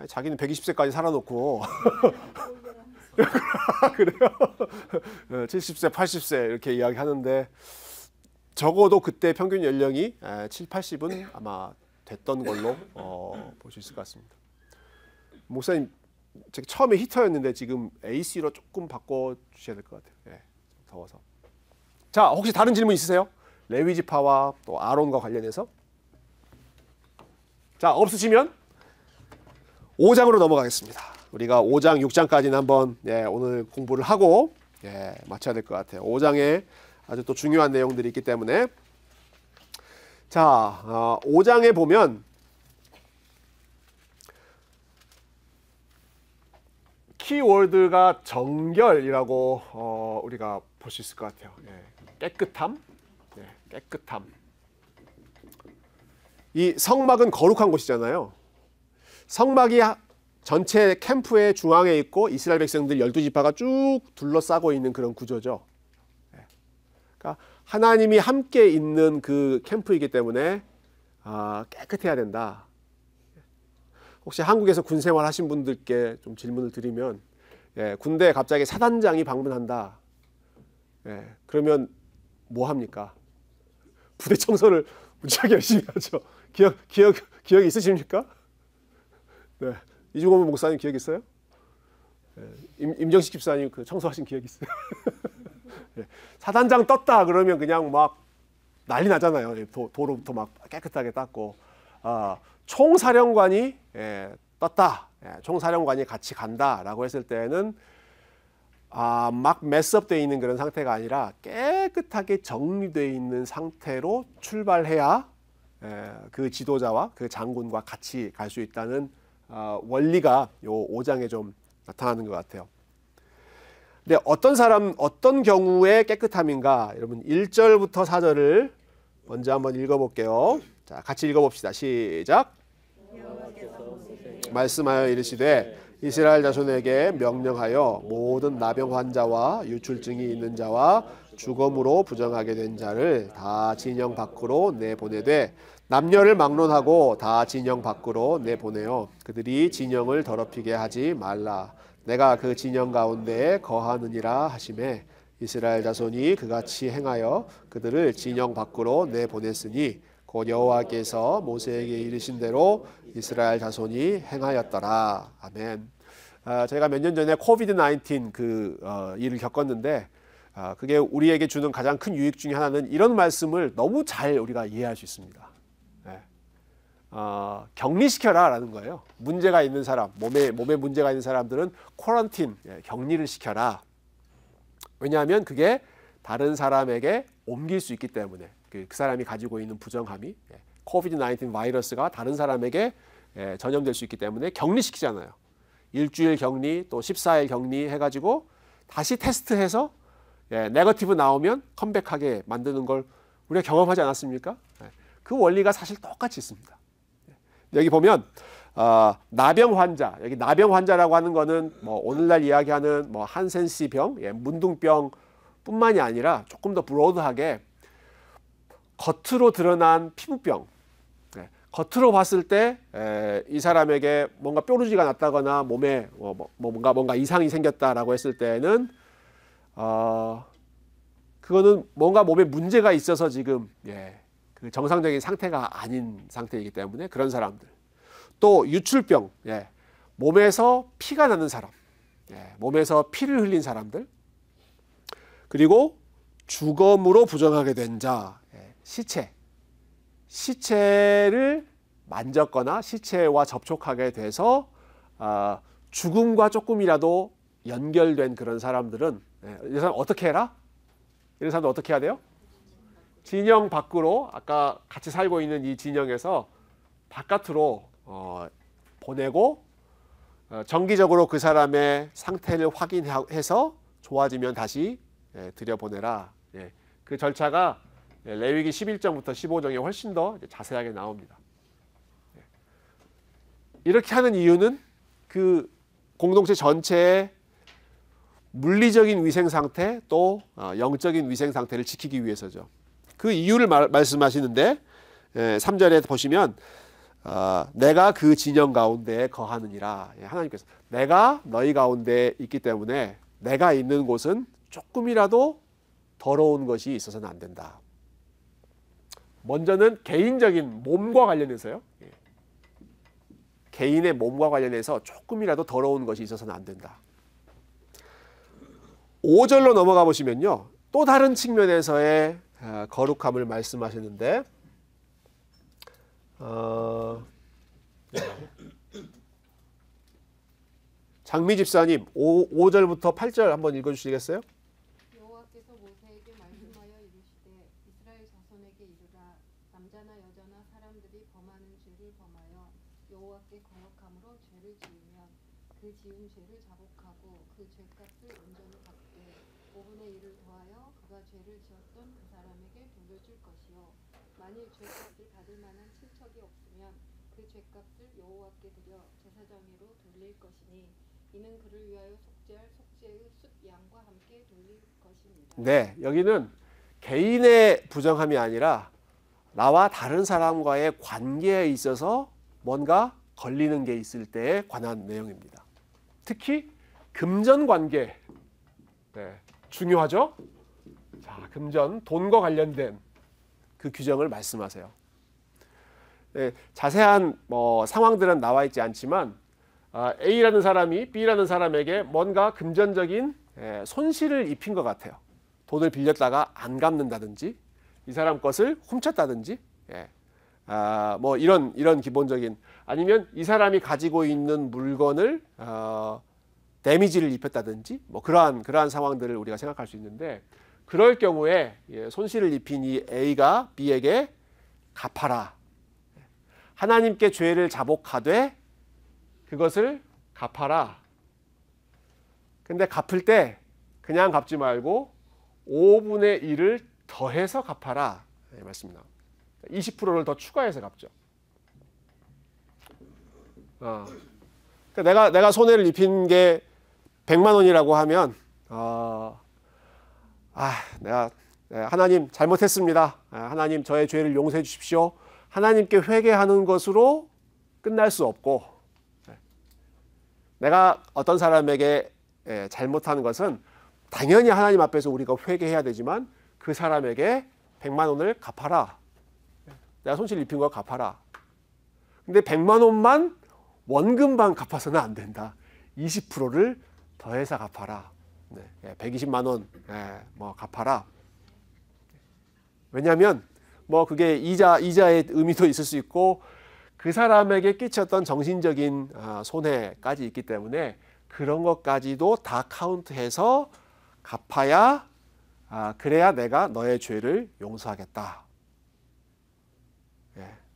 A: 자기는 120세까지 살아놓고 그래요? 70세, 80세 이렇게 이야기하는데 적어도 그때 평균 연령이 7, 80은 아마 됐던 걸로 볼 수 있을 것 같습니다. 목사님, 처음에 히터였는데 지금 AC로 조금 바꿔주셔야 될 것 같아요. 더워서. 자, 혹시 다른 질문 있으세요? 레위 지파와 또 아론과 관련해서? 자, 없으시면 5장으로 넘어가겠습니다. 우리가 5장, 6장까지는 한번 오늘 공부를 하고 마쳐야 될 것 같아요. 5장에 아주 또 중요한 내용들이 있기 때문에 자, 5장에 보면 키워드가 정결이라고 우리가 볼 수 있을 것 같아요. 깨끗함, 깨끗함. 이 성막은 거룩한 곳이잖아요. 성막이 전체 캠프의 중앙에 있고 이스라엘 백성들 12지파가 쭉 둘러싸고 있는 그런 구조죠. 그러니까 하나님이 함께 있는 그 캠프이기 때문에 깨끗해야 된다. 혹시 한국에서 군 생활하신 분들께 좀 질문을 드리면 군대에 갑자기 사단장이 방문한다. 그러면 뭐 합니까? 부대 청소를 무지하게 열심히 하죠. 기억 있으십니까? 네. 이주범 목사님 기억 있어요? 임정식 집사님 그 청소하신 기억 있어요? 사단장 떴다 그러면 그냥 막 난리 나잖아요. 도로부터 막 깨끗하게 닦고 총사령관이 떴다. 총사령관이 같이 간다라고 했을 때는 막 메스업되어 있는 그런 상태가 아니라 깨끗하게 정리되어 있는 상태로 출발해야 그 지도자와 그 장군과 같이 갈 수 있다는 원리가 요 5장에 좀 나타나는 것 같아요. 근데 어떤 경우에 깨끗함인가? 여러분 1절부터 4절을 먼저 한번 읽어볼게요. 자, 같이 읽어봅시다. 시작. 말씀하여 이르시되 이스라엘 자손에게 명령하여 모든 나병 환자와 유출증이 있는 자와 죽음으로 부정하게 된 자를 다 진영 밖으로 내보내되 남녀를 막론하고 다 진영 밖으로 내보내어 그들이 진영을 더럽히게 하지 말라. 내가 그 진영 가운데에 거하느니라 하시매 이스라엘 자손이 그같이 행하여 그들을 진영 밖으로 내보냈으니 곧 여호와께서 모세에게 이르신 대로 이스라엘 자손이 행하였더라. 아멘. 제가 몇 년 전에 코비드-19 그 일을 겪었는데 그게 우리에게 주는 가장 큰 유익 중에 하나는 이런 말씀을 너무 잘 우리가 이해할 수 있습니다. 격리시켜라 라는 거예요. 문제가 있는 사람, 몸에 문제가 있는 사람들은 쿼런틴, 격리를 시켜라. 왜냐하면 그게 다른 사람에게 옮길 수 있기 때문에 그 사람이 가지고 있는 부정함이 코비드-19 바이러스가 다른 사람에게 전염될 수 있기 때문에 격리시키잖아요. 일주일 격리 또 14일 격리 해가지고 다시 테스트해서 네거티브 나오면 컴백하게 만드는 걸 우리가 경험하지 않았습니까? 그 원리가 사실 똑같이 있습니다. 여기 보면 나병 환자, 여기 나병 환자라고 하는 거는 뭐 오늘날 이야기하는 뭐 한센시 병, 문둥병뿐만이 아니라 조금 더 브로드하게 겉으로 드러난 피부병, 겉으로 봤을 때 이 사람에게 뭔가 뾰루지가 났다거나 몸에 뭔가 이상이 생겼다라고 했을 때는 그거는 뭔가 몸에 문제가 있어서 지금 그 정상적인 상태가 아닌 상태이기 때문에 그런 사람들. 또 유출병, 몸에서 피가 나는 사람, 몸에서 피를 흘린 사람들. 그리고 죽음으로 부정하게 된 자, 시체를 만졌거나 시체와 접촉하게 돼서 죽음과 조금이라도 연결된 그런 사람들은 이 사람 어떻게 해라? 이런 사람들 어떻게 해야 돼요? 진영 밖으로 아까 같이 살고 있는 이 진영에서 바깥으로 보내고 정기적으로 그 사람의 상태를 확인해서 좋아지면 다시 들여보내라. 그 절차가 레위기 11장부터 15장에 훨씬 더 자세하게 나옵니다. 이렇게 하는 이유는 그 공동체 전체의 물리적인 위생 상태 또 영적인 위생 상태를 지키기 위해서죠. 그 이유를 말씀하시는데 3절에 보시면 내가 그 진영 가운데에 거하느니라. 하나님께서 내가 너희 가운데 있기 때문에 내가 있는 곳은 조금이라도 더러운 것이 있어서는 안 된다. 먼저는 개인적인 몸과 관련해서요. 개인의 몸과 관련해서 조금이라도 더러운 것이 있어서는 안 된다. 5절로 넘어가 보시면요. 또 다른 측면에서의 거룩함을 말씀하시는데 장미 집사님 5절부터 8절 한번 읽어주시겠어요?
D: 여호와께서 모세에게 말씀하여 이르시되 이스라엘 자손에게 이르라 남자나 여자나 사람들이 범하는 죄를 범하여 여호와께 거역함으로 죄를 지으면 그 지은 죄를 자복하고 그 죄값을 온전히 갚되 5분의 1을 더하여 그가 죄를 지었던 그 사람에게 돌려줄 것이요 만일 죄값을 받을 만한 친척이 없으면 그 죄값을 여호와께 드려 제사장으로 돌릴 것이니 이는 그를 위하여 속죄할 속죄의 숫 양과 함께 돌릴 것입니다.
A: 네, 여기는 개인의 부정함이 아니라 나와 다른 사람과의 관계에 있어서 뭔가 걸리는 게 있을 때에 관한 내용입니다. 특히 금전 관계, 네, 중요하죠? 자, 금전, 돈과 관련된 그 규정을 말씀하세요. 네, 자세한 상황들은 나와 있지 않지만 A라는 사람이 B라는 사람에게 뭔가 금전적인 손실을 입힌 것 같아요. 돈을 빌렸다가 안 갚는다든지 이 사람 것을 훔쳤다든지 뭐 이런 기본적인 아니면 이 사람이 가지고 있는 물건을 데미지를 입혔다든지 뭐 그러한 상황들을 우리가 생각할 수 있는데 그럴 경우에 손실을 입힌 이 A가 B에게 갚아라. 하나님께 죄를 자복하되 그것을 갚아라. 근데 갚을 때 그냥 갚지 말고 5분의 1을 더해서 갚아라. 네, 말씀입니다. 20%를 더 추가해서 갚죠. 그러니까 내가 손해를 입힌 게 100만 원이라고 하면 내가 하나님 잘못했습니다. 하나님 저의 죄를 용서해 주십시오. 하나님께 회개하는 것으로 끝날 수 없고 내가 어떤 사람에게 잘못한 것은 당연히 하나님 앞에서 우리가 회개해야 되지만 그 사람에게 100만 원을 갚아라. 내가 손실 입힌 거 갚아라. 근데 100만 원만 원금만 갚아서는 안 된다. 20%를 더해서 갚아라. 120만 원 뭐 갚아라. 왜냐하면 뭐 그게 이자의 의미도 있을 수 있고 그 사람에게 끼쳤던 정신적인 손해까지 있기 때문에 그런 것까지도 다 카운트해서 갚아야 그래야 내가 너의 죄를 용서하겠다.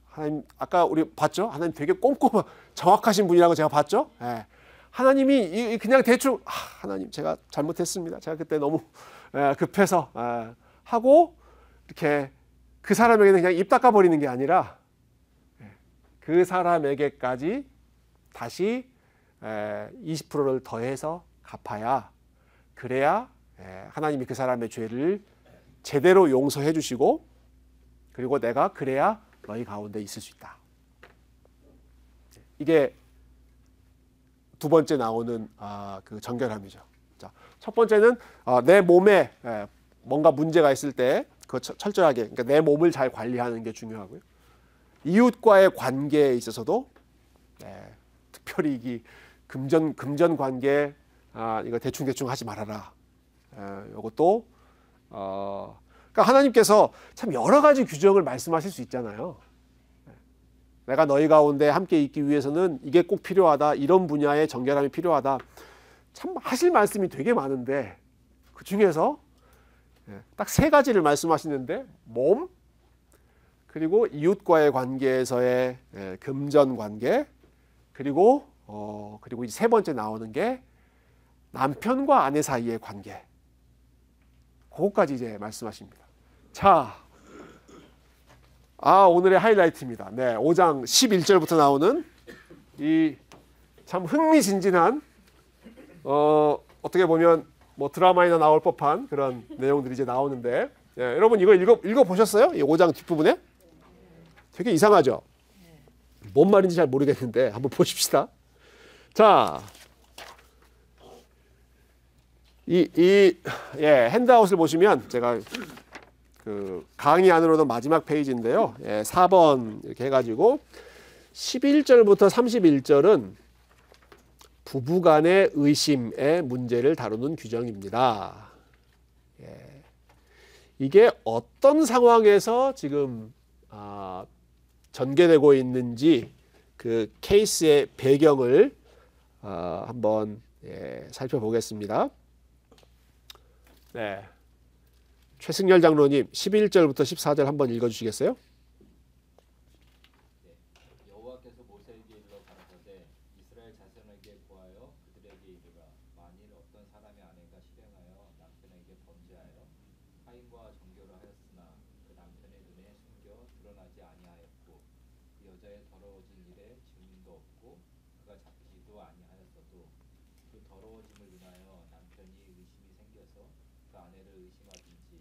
A: 하나님 아까 우리 봤죠? 하나님 되게 꼼꼼한 정확하신 분이라고 제가 봤죠? 하나님이 그냥 대충 하나님 제가 잘못했습니다. 제가 그때 너무 급해서 하고 이렇게 그 사람에게는 그냥 입 닦아버리는 게 아니라 그 사람에게까지 다시 20%를 더해서 갚아야 그래야 하나님이 그 사람의 죄를 제대로 용서해 주시고 그리고 내가 그래야 너희 가운데 있을 수 있다. 이게 두 번째 나오는 그 정결함이죠. 자, 첫 번째는 내 몸에 뭔가 문제가 있을 때 그 철저하게 그러니까 내 몸을 잘 관리하는 게 중요하고요. 이웃과의 관계에 있어서도 특별히 이 금전 관계 이거 대충 하지 말아라. 이것도 그러니까 하나님께서 참 여러 가지 규정을 말씀하실 수 있잖아요. 내가 너희 가운데 함께 있기 위해서는 이게 꼭 필요하다. 이런 분야의 정결함이 필요하다. 참 하실 말씀이 되게 많은데 그 중에서 딱 세 가지를 말씀하시는데 몸 그리고 이웃과의 관계에서의 금전 관계 그리고 이 세 번째 나오는 게 남편과 아내 사이의 관계. 그것까지 이제 말씀하십니다. 자, 오늘의 하이라이트입니다. 네, 5장 11절부터 나오는 이 참 흥미진진한 어떻게 보면 뭐 드라마에나 나올 법한 그런 내용들이 이제 나오는데 여러분 이거 읽어 보셨어요? 이 5장 뒷부분에? 되게 이상하죠? 뭔 말인지 잘 모르겠는데 한번 보십시다. 자, 핸드아웃을 보시면 제가 그 강의 안으로는 마지막 페이지인데요. 4번 이렇게 해가지고 11절부터 31절은 부부간의 의심의 문제를 다루는 규정입니다. 이게 어떤 상황에서 지금 전개되고 있는지 그 케이스의 배경을 한번 살펴보겠습니다. 네. 최승열 장로님 11절부터 14절 한번 읽어주시겠어요?
E: 여호와께서 모세에게 일러 가라사대 이스라엘 자손에게 보하여 그들에게 이르라 만일 어떤 사람의 아내가 실행하여 남편에게 범죄하여 하인과 정교를 하였으나 그 남편의 눈에 숨겨 드러나지 아니하였고 그 여자의 더러워진 일에 증인도 없고 그가 잡히지도 아니하였어도 그 더러워짐을 인하여 남편이 의심이 생겨서 그 아내를 의심하든지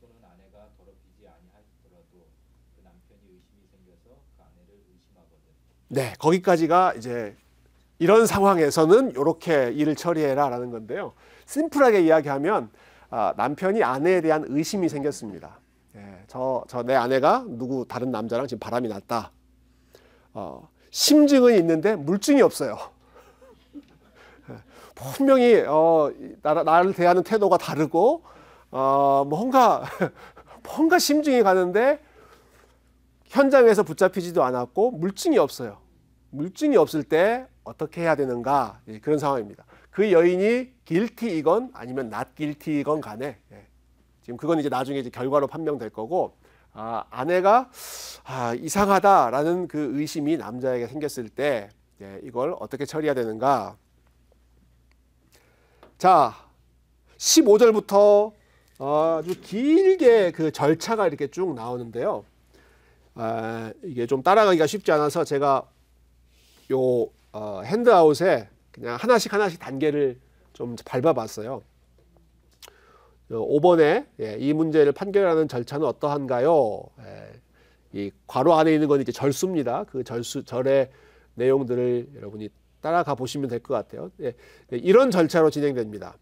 E: 또는 아내가 더럽히지 아니하더라도 그 남편이 의심이 생겨서 그 아내를 의심하거든.
A: 네, 거기까지가 이제 이런 상황에서는 이렇게 일을 처리해라라는 건데요. 심플하게 이야기하면 남편이 아내에 대한 의심이 생겼습니다. 저 내 아내가 누구 다른 남자랑 지금 바람이 났다. 심증은 있는데 물증이 없어요. 분명히 나를 대하는 태도가 다르고 뭔가 심증이 가는데 현장에서 붙잡히지도 않았고 물증이 없어요. 물증이 없을 때 어떻게 해야 되는가 그런 상황입니다. 그 여인이 guilty이건 아니면 not guilty이건 간에 지금 그건 이제 나중에 이제 결과로 판명될 거고 아내가 이상하다라는 그 의심이 남자에게 생겼을 때 이걸 어떻게 처리해야 되는가. 자, 15절부터 아주 길게 그 절차가 이렇게 쭉 나오는데요. 이게 좀 따라가기가 쉽지 않아서 제가 요 핸드아웃에 그냥 하나씩 단계를 좀 밟아봤어요. 5번에 이 문제를 판결하는 절차는 어떠한가요? 이 괄호 안에 있는 건 이제 절수입니다. 그 절의 내용들을 여러분이 따라가 보시면 될 것 같아요. 이런 절차로 진행됩니다.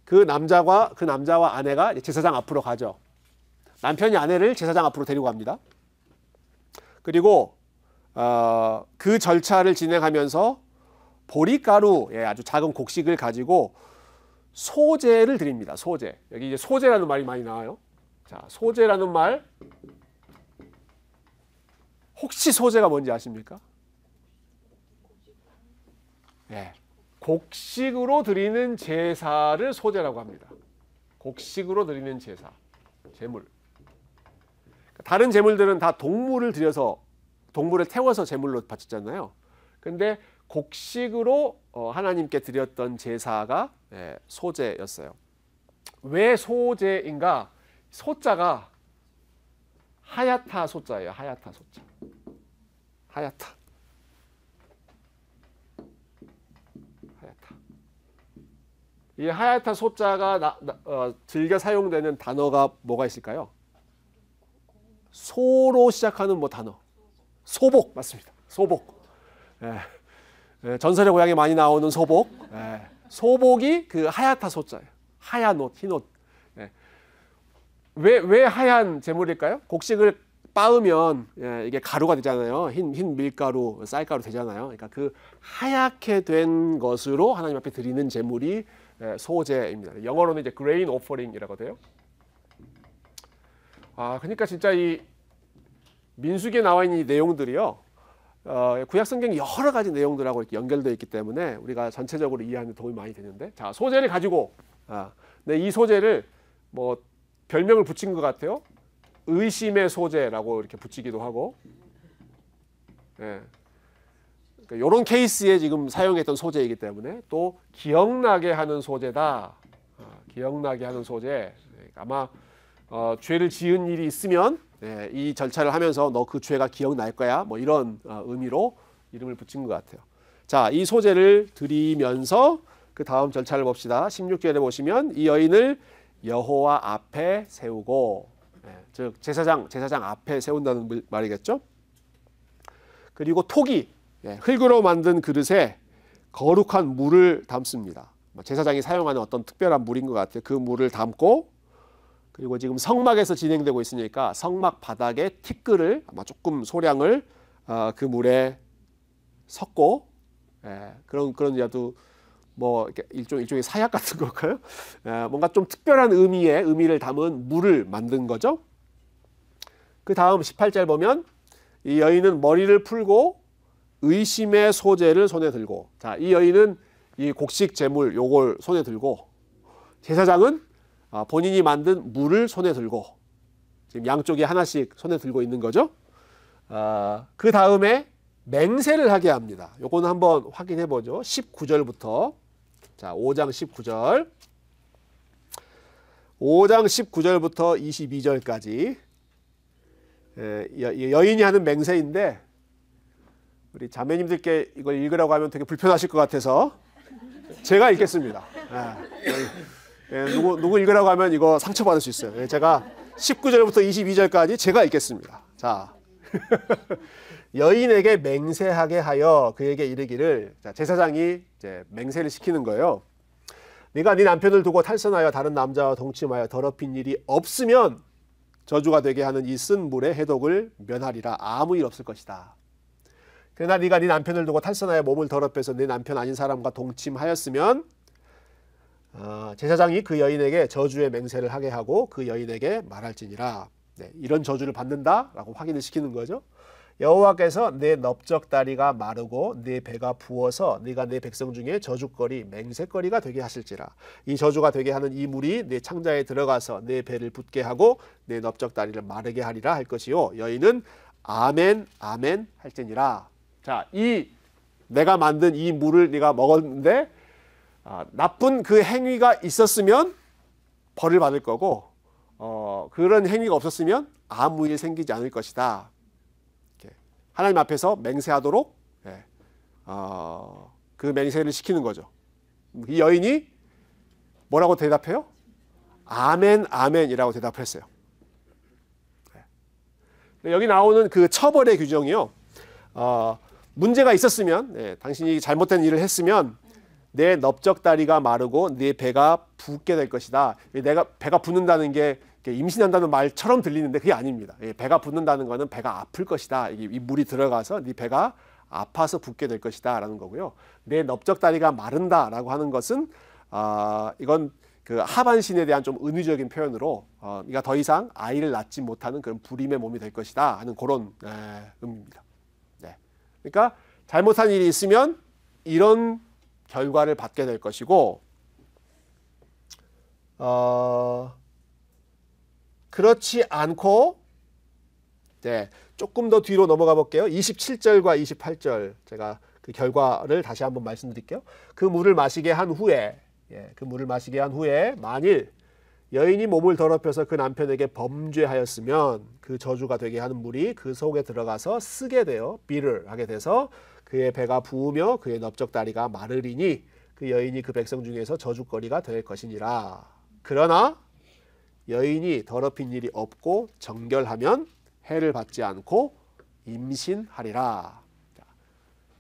A: 그 남자와 아내가 제사장 앞으로 가죠. 남편이 아내를 제사장 앞으로 데리고 갑니다. 그리고 그 절차를 진행하면서 보리가루 아주 작은 곡식을 가지고 소제를 드립니다. 소제. 여기 이제 소제라는 말이 많이 나와요. 자, 소제라는 말 혹시 소제가 뭔지 아십니까? 곡식으로 드리는 제사를 소제라고 합니다. 곡식으로 드리는 제사, 제물. 다른 제물들은 다 동물을 태워서 제물로 바쳤잖아요. 근데 곡식으로 하나님께 드렸던 제사가 소제였어요. 왜 소제인가? 소자가 하야타 소자예요. 하야타 소자. 하야타. 이 하야타 소자가 즐겨 사용되는 단어가 뭐가 있을까요? 소로 시작하는 단어. 소복 맞습니다. 소복. 전설의 고향에 많이 나오는 소복. 소복이 그 하야타 소자예요. 하얀 옷, 흰 옷. 왜 하얀 제물일까요? 곡식을 빻으면 이게 가루가 되잖아요. 흰 밀가루, 쌀가루 되잖아요. 그러니까 그 하얗게 된 것으로 하나님 앞에 드리는 제물이 소제입니다. 영어로는 이제 grain offering이라고 돼요. 그러니까 진짜 이 민수기에 나와 있는 이 내용들이요. 구약 성경 여러 가지 내용들하고 이렇게 연결되어 있기 때문에 우리가 전체적으로 이해하는 데 도움이 많이 되는데, 자, 소제를 가지고 이 소제를 별명을 붙인 것 같아요. 의심의 소제라고 이렇게 붙이기도 하고, 그러니까 이런 케이스에 지금 사용했던 소제이기 때문에 또 기억나게 하는 소제다. 기억나게 하는 소제. 아마 죄를 지은 일이 있으면 이 절차를 하면서 너 그 죄가 기억날 거야. 이런 의미로 이름을 붙인 것 같아요. 자, 이 소제를 드리면서 그 다음 절차를 봅시다. 16절에 보시면 이 여인을 여호와 앞에 세우고, 즉 제사장 앞에 세운다는 말이겠죠. 그리고 토기, 흙으로 만든 그릇에 거룩한 물을 담습니다. 제사장이 사용하는 어떤 특별한 물인 것 같아요. 그 물을 담고, 그리고 지금 성막에서 진행되고 있으니까 성막 바닥에 티끌을 아마 조금 소량을 그 물에 섞고, 그런 야도 일종의 사약 같은 걸까요? 뭔가 좀 특별한 의미를 담은 물을 만든 거죠. 그 다음 18절 보면 이 여인은 머리를 풀고 의심의 소재를 손에 들고, 자, 이 여인은 이 곡식 제물 요걸 손에 들고, 제사장은 본인이 만든 물을 손에 들고, 지금 양쪽에 하나씩 손에 들고 있는 거죠. 그 다음에 맹세를 하게 합니다. 요거는 한번 확인해 보죠. 19절부터. 자, 5장 19절. 5장 19절부터 22절까지. 여인이 하는 맹세인데, 우리 자매님들께 이걸 읽으라고 하면 되게 불편하실 것 같아서 제가 읽겠습니다. 누구 읽으라고 하면 이거 상처받을 수 있어요. 제가 19절부터 22절까지 제가 읽겠습니다. 자, 여인에게 맹세하게 하여 그에게 이르기를, 자, 제사장이 이제 맹세를 시키는 거예요. 네가 네 남편을 두고 탈선하여 다른 남자와 동침하여 더럽힌 일이 없으면 저주가 되게 하는 이 쓴 물의 해독을 면하리라. 아무 일 없을 것이다. 그러나 네가 네 남편을 두고 탈선하여 몸을 더럽혀서 네 남편 아닌 사람과 동침하였으면 제사장이 그 여인에게 저주의 맹세를 하게 하고 그 여인에게 말할지니라. 네, 이런 저주를 받는다라고 확인을 시키는 거죠. 여호와께서 내 넓적다리가 마르고 내 배가 부어서 네가 내 백성 중에 저주거리 맹세거리가 되게 하실지라. 이 저주가 되게 하는 이 물이 내 창자에 들어가서 내 배를 붓게 하고 내 넓적다리를 마르게 하리라 할 것이요. 여인은 아멘 아멘 할지니라. 자, 이 내가 만든 이 물을 네가 먹었는데 나쁜 그 행위가 있었으면 벌을 받을 거고, 그런 행위가 없었으면 아무 일 생기지 않을 것이다. 이렇게 하나님 앞에서 맹세하도록 그 맹세를 시키는 거죠. 이 여인이 뭐라고 대답해요? 아멘 아멘이라고 대답했어요. 여기 나오는 그 처벌의 규정이요. 문제가 있었으면, 당신이 잘못된 일을 했으면 내 넓적다리가 마르고 네 배가 붓게 될 것이다. 내가 배가 붓는다는 게 임신한다는 말처럼 들리는데 그게 아닙니다. 배가 붓는다는 거는 배가 아플 것이다. 이 물이 들어가서 네 배가 아파서 붓게 될 것이다 라는 거고요. 내 넓적다리가 마른다 라고 하는 것은 이건 그 하반신에 대한 좀 은유적인 표현으로 네가 더 이상 아이를 낳지 못하는 그런 불임의 몸이 될 것이다 하는 그런 의미입니다. 네. 그러니까 잘못한 일이 있으면 이런 결과를 받게 될 것이고, 그렇지 않고, 네, 조금 더 뒤로 넘어가 볼게요. 27절과 28절 제가 그 결과를 다시 한번 말씀드릴게요. 그 물을 마시게 한 후에, 그 물을 마시게 한 후에 만일 여인이 몸을 더럽혀서 그 남편에게 범죄하였으면 그 저주가 되게 하는 물이 그 속에 들어가서 쓰게 되어 비를하게 돼서 그의 배가 부으며 그의 넓적다리가 마르리니 그 여인이 그 백성 중에서 저주거리가 될 것이니라. 그러나 여인이 더럽힌 일이 없고 정결하면 해를 받지 않고 임신하리라.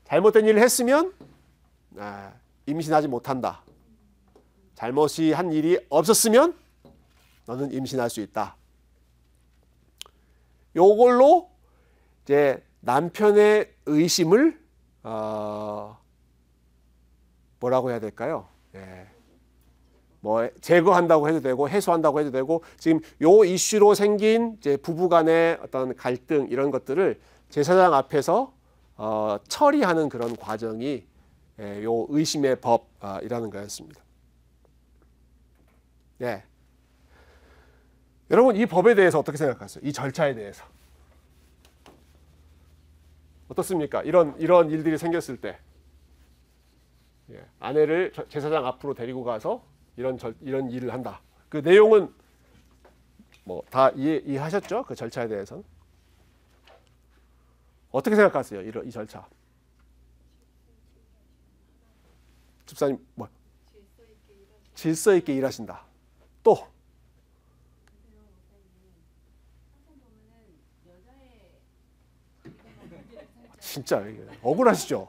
A: 잘못된 일을 했으면 임신하지 못한다. 잘못이 한 일이 없었으면 너는 임신할 수 있다. 요걸로 이제 남편의 의심을 뭐라고 해야 될까요? 뭐 제거한다고 해도 되고 해소한다고 해도 되고, 지금 요 이슈로 생긴 이제 부부간의 어떤 갈등 이런 것들을 제사장 앞에서 처리하는 그런 과정이 요 의심의 법이라는 거였습니다. 네. 여러분 이 법에 대해서 어떻게 생각하세요? 이 절차에 대해서 어떻습니까? 이런 일들이 생겼을 때 아내를 제사장 앞으로 데리고 가서 이런 일을 한다. 그 내용은 뭐 다 이해하셨죠? 그 절차에 대해서는 어떻게 생각하세요? 이 절차. 집사님 뭐 질서 있게 일하신다. 또 진짜 억울하시죠?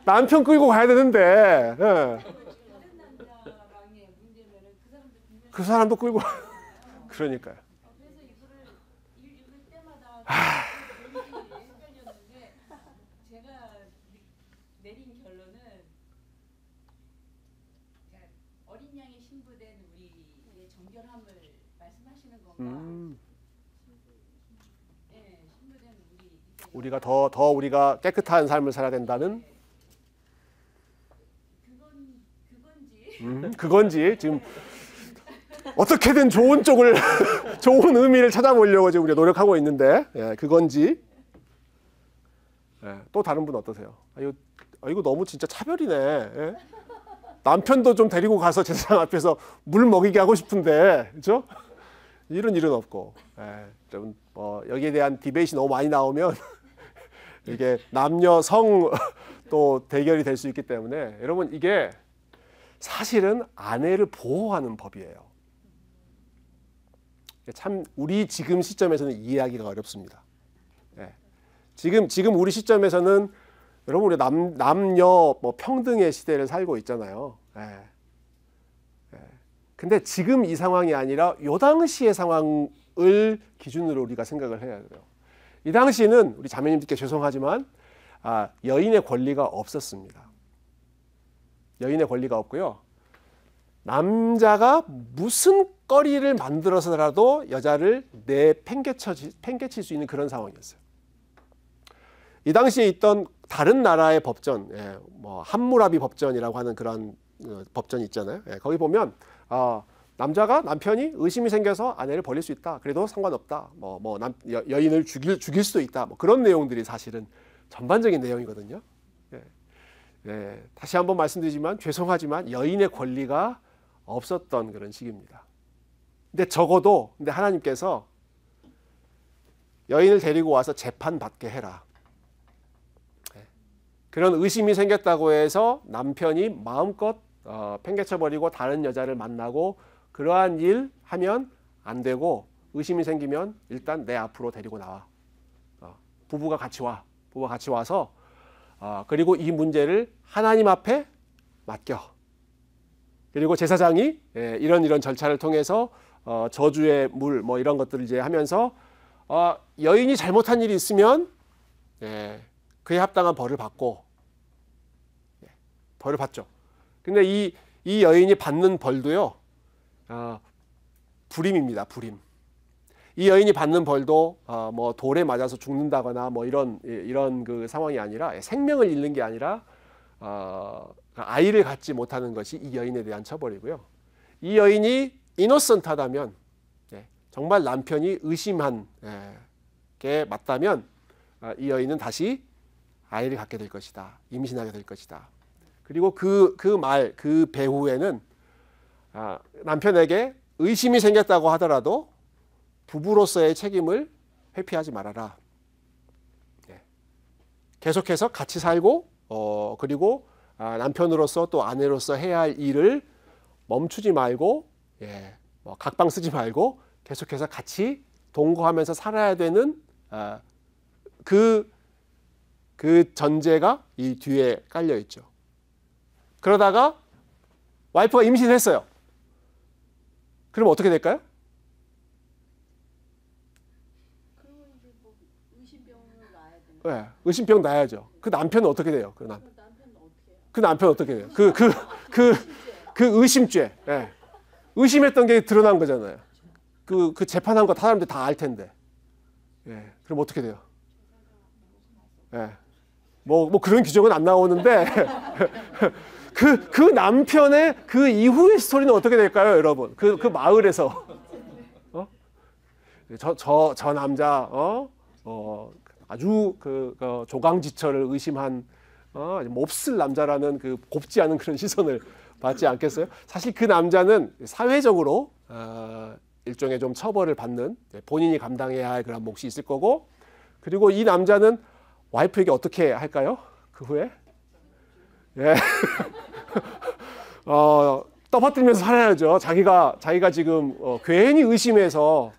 A: 남편 끌고 가야 되는데 그 사람도 끌고 그러니까요.
C: 그래서 이거를 읽을 때마다 헷갈렸는데 제가 내린 결론은 어린 양이 신부된 우리의 정결함을 말씀하시는 건가? 네, 신부된
A: 우리가 더 우리가 깨끗한 삶을 살아야 된다는 그건지 지금 어떻게든 좋은 쪽을 좋은 의미를 찾아보려고 지금 우리가 노력하고 있는데 그건지. 또 다른 분 어떠세요? 이거 너무 진짜 차별이네. 남편도 좀 데리고 가서 제사장 앞에서 물 먹이게 하고 싶은데, 그렇죠? 이런 일은 없고, 좀 여기에 대한 디베이트 너무 많이 나오면 이게 남녀 성 또 대결이 될 수 있기 때문에 여러분 이게 사실은 아내를 보호하는 법이에요. 참 우리 지금 시점에서는 이해하기가 어렵습니다. 지금 우리 시점에서는 여러분 우리 남녀 평등의 시대를 살고 있잖아요. 근데 지금 이 상황이 아니라 요 당시의 상황을 기준으로 우리가 생각을 해야 돼요. 이 당시는 우리 자매님들께 죄송하지만 여인의 권리가 없었습니다. 여인의 권리가 없고요. 남자가 무슨 거리를 만들어서라도 여자를 팽개칠 수 있는 그런 상황이었어요. 이 당시에 있던 다른 나라의 법전, 함무라비 법전이라고 하는 그런 법전이 있잖아요. 거기 보면 남편이 의심이 생겨서 아내를 버릴 수 있다. 그래도 상관없다. 여인을 죽일 수도 있다. 그런 내용들이 사실은 전반적인 내용이거든요. 다시 한번 말씀드리지만 죄송하지만 여인의 권리가 없었던 그런 시기입니다. 근데 적어도 하나님께서 여인을 데리고 와서 재판받게 해라. 그런 의심이 생겼다고 해서 남편이 마음껏 팽개쳐버리고 다른 여자를 만나고 그러한 일 하면 안 되고 의심이 생기면 일단 내 앞으로 데리고 나와. 부부가 같이 와. 부부가 같이 와서 그리고 이 문제를 하나님 앞에 맡겨. 그리고 제사장이 이런 절차를 통해서 저주의 물 이런 것들을 이제 하면서 여인이 잘못한 일이 있으면 그에 합당한 벌을 받고 벌을 받죠. 근데 이 여인이 받는 벌도요 불임입니다. 불임. 이 여인이 받는 벌도 돌에 맞아서 죽는다거나 이런 그 상황이 아니라 생명을 잃는 게 아니라 아이를 갖지 못하는 것이 이 여인에 대한 처벌이고요. 이 여인이 이노선트하다면 정말 남편이 의심한 게 맞다면 이 여인은 다시 아이를 갖게 될 것이다. 임신하게 될 것이다. 그리고 그 배후에는 남편에게 의심이 생겼다고 하더라도 부부로서의 책임을 회피하지 말아라. 계속해서 같이 살고 그리고 남편으로서 또 아내로서 해야 할 일을 멈추지 말고 각방 쓰지 말고 계속해서 같이 동거하면서 살아야 되는 그 전제가 이 뒤에 깔려 있죠. 그러다가 와이프가 임신을 했어요. 그럼 어떻게 될까요?
C: 그러면 이제 의심병을 놔야 되는.
A: 의심병 놔야죠. 그 남편은 어떻게 돼요? 그 남편은
C: 어떻게 해요?
A: 그 남편 어떻게 돼요? 그 의심죄. 의심했던 게 드러난 거잖아요. 그 재판한 거 사람들 다 알 텐데. 그럼 어떻게 돼요? 그런 규정은 안 나오는데 그 남편의 그 이후의 스토리는 어떻게 될까요, 여러분? 그 마을에서 저 남자 아주 조강지처를 의심한 몹쓸 남자라는 그 곱지 않은 그런 시선을 받지 않겠어요? 사실 그 남자는 사회적으로 일종의 좀 처벌을 받는 본인이 감당해야 할 그런 몫이 있을 거고, 그리고 이 남자는 와이프에게 어떻게 할까요? 그 후에 떠받들면서 살아야죠. 자기가 지금 괜히 의심해서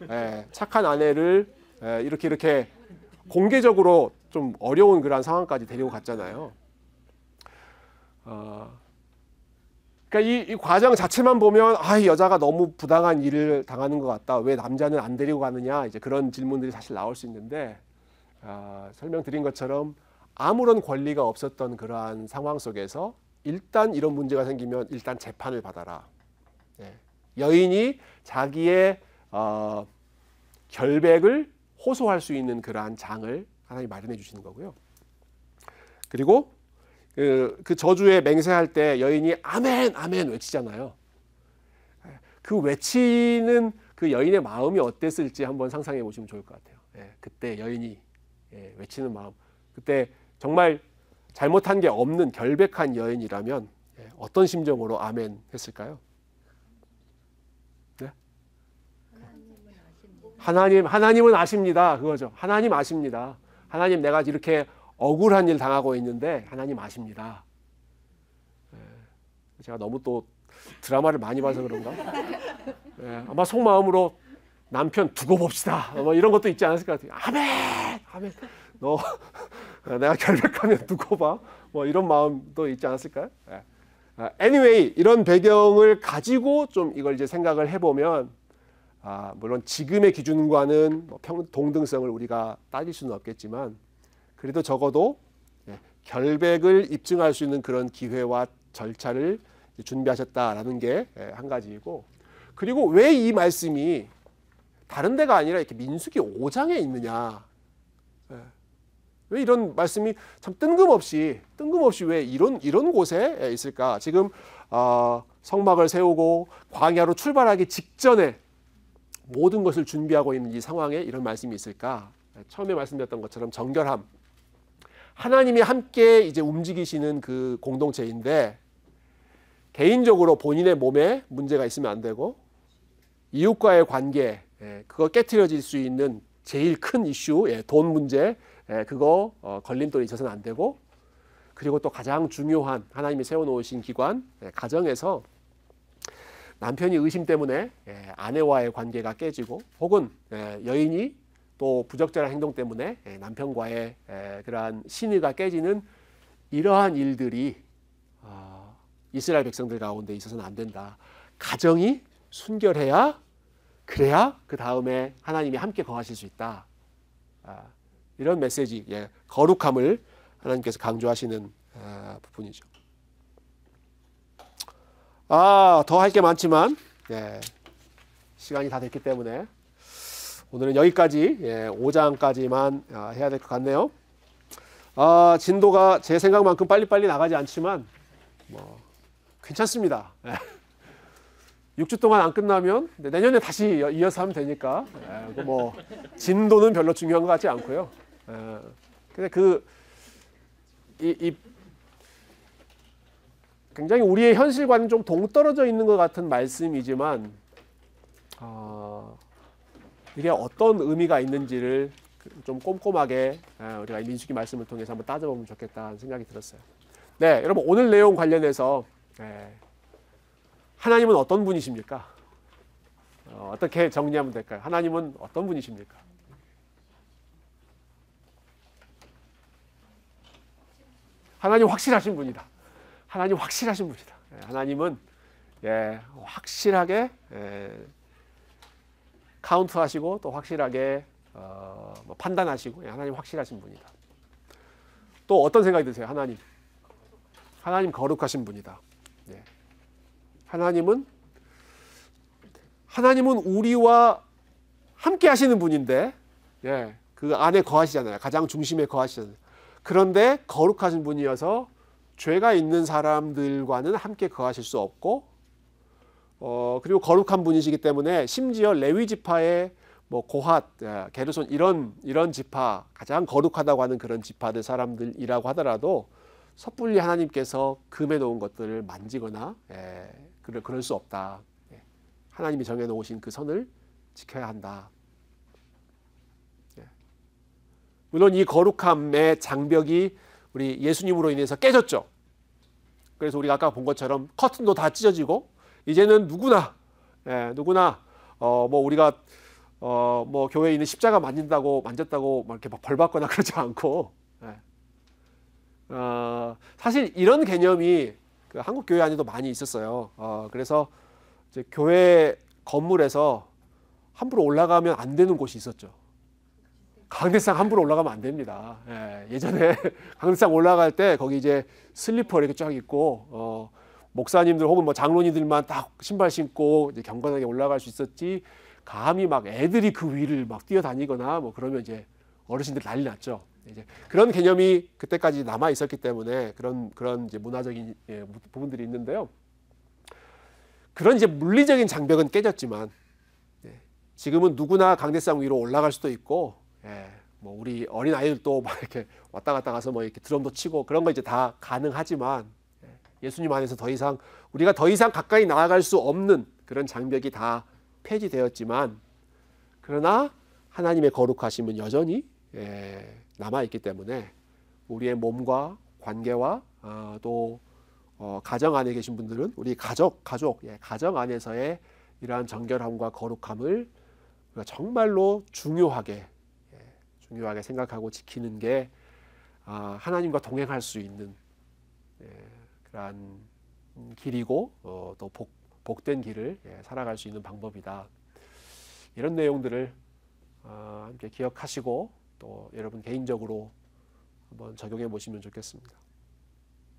A: 착한 아내를 이렇게 공개적으로 좀 어려운 그런 상황까지 데리고 갔잖아요. 그러니까 이 과정 자체만 보면 이 여자가 너무 부당한 일을 당하는 것 같다. 왜 남자는 안 데리고 가느냐? 이제 그런 질문들이 사실 나올 수 있는데 설명드린 것처럼 아무런 권리가 없었던 그러한 상황 속에서 일단 이런 문제가 생기면 일단 재판을 받아라. 여인이 자기의 결백을 호소할 수 있는 그러한 장을 하나님 마련해 주시는 거고요. 그리고 그 저주에 맹세할 때 여인이 아멘 아멘 외치잖아요. 그 외치는 그 여인의 마음이 어땠을지 한번 상상해 보시면 좋을 것 같아요. 그때 여인이 외치는 마음, 그때 정말 잘못한 게 없는 결백한 여인이라면 어떤 심정으로 아멘 했을까요? 네? 하나님은 아십니다. 그거죠. 하나님 아십니다. 하나님, 내가 이렇게 억울한 일 당하고 있는데 하나님 아십니다. 제가 너무 또 드라마를 많이 봐서 그런가? 아마 속마음으로 남편 두고 봅시다, 뭐 이런 것도 있지 않았을 것 같아요. 아멘, 아멘. 너 내가 결백하면 두고 봐, 뭐 이런 마음도 있지 않았을까요? Anyway, 이런 배경을 가지고 좀 이걸 이제 생각을 해보면, 물론 지금의 기준과는 뭐 동등성을 우리가 따질 수는 없겠지만, 그래도 적어도 결백을 입증할 수 있는 그런 기회와 절차를 준비하셨다라는 게 한 가지이고, 그리고 왜 이 말씀이 다른 데가 아니라 이렇게 민수기 5장에 있느냐, 왜 이런 말씀이 참 뜬금없이 왜 이런 곳에 있을까? 지금 성막을 세우고 광야로 출발하기 직전에 모든 것을 준비하고 있는 이 상황에 이런 말씀이 있을까? 처음에 말씀드렸던 것처럼 정결함, 하나님이 함께 이제 움직이시는 그 공동체인데, 개인적으로 본인의 몸에 문제가 있으면 안 되고, 이웃과의 관계, 그거 깨트려질 수 있는 제일 큰 이슈, 돈 문제, 그거 걸림돌이 있어서는 안 되고, 그리고 또 가장 중요한 하나님이 세워놓으신 기관, 가정에서 남편이 의심 때문에 아내와의 관계가 깨지고, 혹은 여인이 또 부적절한 행동 때문에 남편과의 그러한 신의가 깨지는 이러한 일들이 이스라엘 백성들 가운데 있어서는 안 된다. 가정이 순결해야, 그래야 그 다음에 하나님이 함께 거하실 수 있다. 이런 메시지, 거룩함을 하나님께서 강조하시는 부분이죠. 더 할 게 많지만 시간이 다 됐기 때문에 오늘은 여기까지, 5장까지만 해야 될 것 같네요. 진도가 제 생각만큼 빨리빨리 나가지 않지만 뭐 괜찮습니다. 6주 동안 안 끝나면 내년에 다시 이어서 하면 되니까 뭐 진도는 별로 중요한 것 같지 않고요. 근데 굉장히 우리의 현실과는 좀 동떨어져 있는 것 같은 말씀이지만, 이게 어떤 의미가 있는지를 좀 꼼꼼하게 우리가 민수기 말씀을 통해서 한번 따져보면 좋겠다는 생각이 들었어요. 네, 여러분, 오늘 내용 관련해서 하나님은 어떤 분이십니까? 어떻게 정리하면 될까요? 하나님은 어떤 분이십니까? 하나님 확실하신 분이다. 하나님 확실하신 분이다. 하나님은 확실하게 카운트하시고 또 확실하게 판단하시고, 하나님 확실하신 분이다. 또 어떤 생각이 드세요? 하나님 거룩하신 분이다. 하나님은 우리와 함께 하시는 분인데, 그 안에 거하시잖아요. 가장 중심에 거하시잖아요. 그런데 거룩하신 분이어서 죄가 있는 사람들과는 함께 거하실 수 없고, 그리고 거룩한 분이시기 때문에 심지어 레위 지파의 뭐 고핫, 게르손 이런 지파, 가장 거룩하다고 하는 그런 지파들 사람들이라고 하더라도 섣불리 하나님께서 금해 놓은 것들을 만지거나 그럴 수 없다. 하나님이 정해 놓으신 그 선을 지켜야 한다. 물론 이 거룩함의 장벽이 우리 예수님으로 인해서 깨졌죠. 그래서 우리가 아까 본 것처럼 커튼도 다 찢어지고, 이제는 누구나 뭐 우리가 뭐 교회에 있는 십자가 만졌다고 막 이렇게 막 벌 받거나 그러지 않고, 사실 이런 개념이 그 한국 교회 안에도 많이 있었어요. 그래서 이제 교회 건물에서 함부로 올라가면 안 되는 곳이 있었죠. 강대상 함부로 올라가면 안 됩니다. 예전에 강대상 올라갈 때 거기 이제 슬리퍼 이렇게 쫙 입고, 목사님들 혹은 뭐 장로님들만 딱 신발 신고 이제 경건하게 올라갈 수 있었지, 감히 막 애들이 그 위를 막 뛰어다니거나 뭐 그러면 이제 어르신들 난리 났죠. 이제 그런 개념이 그때까지 남아 있었기 때문에 그런 이제 문화적인 부분들이 있는데요. 그런 이제 물리적인 장벽은 깨졌지만 지금은 누구나 강대상 위로 올라갈 수도 있고, 뭐 우리 어린 아이들도 막 이렇게 왔다 갔다 가서 뭐 이렇게 드럼도 치고 그런 거 이제 다 가능하지만 예수님 안에서 우리가 더 이상 가까이 나아갈 수 없는 그런 장벽이 다 폐지되었지만, 그러나 하나님의 거룩하심은 여전히 남아 있기 때문에 우리의 몸과 관계와 또 가정 안에 계신 분들은 우리 가정 안에서의 이러한 정결함과 거룩함을 우리가 정말로 중요하게 생각하고 지키는 게 하나님과 동행할 수 있는 그러한 길이고 또 복된 길을 살아갈 수 있는 방법이다. 이런 내용들을 함께 기억하시고 또 여러분 개인적으로 한번 적용해 보시면 좋겠습니다.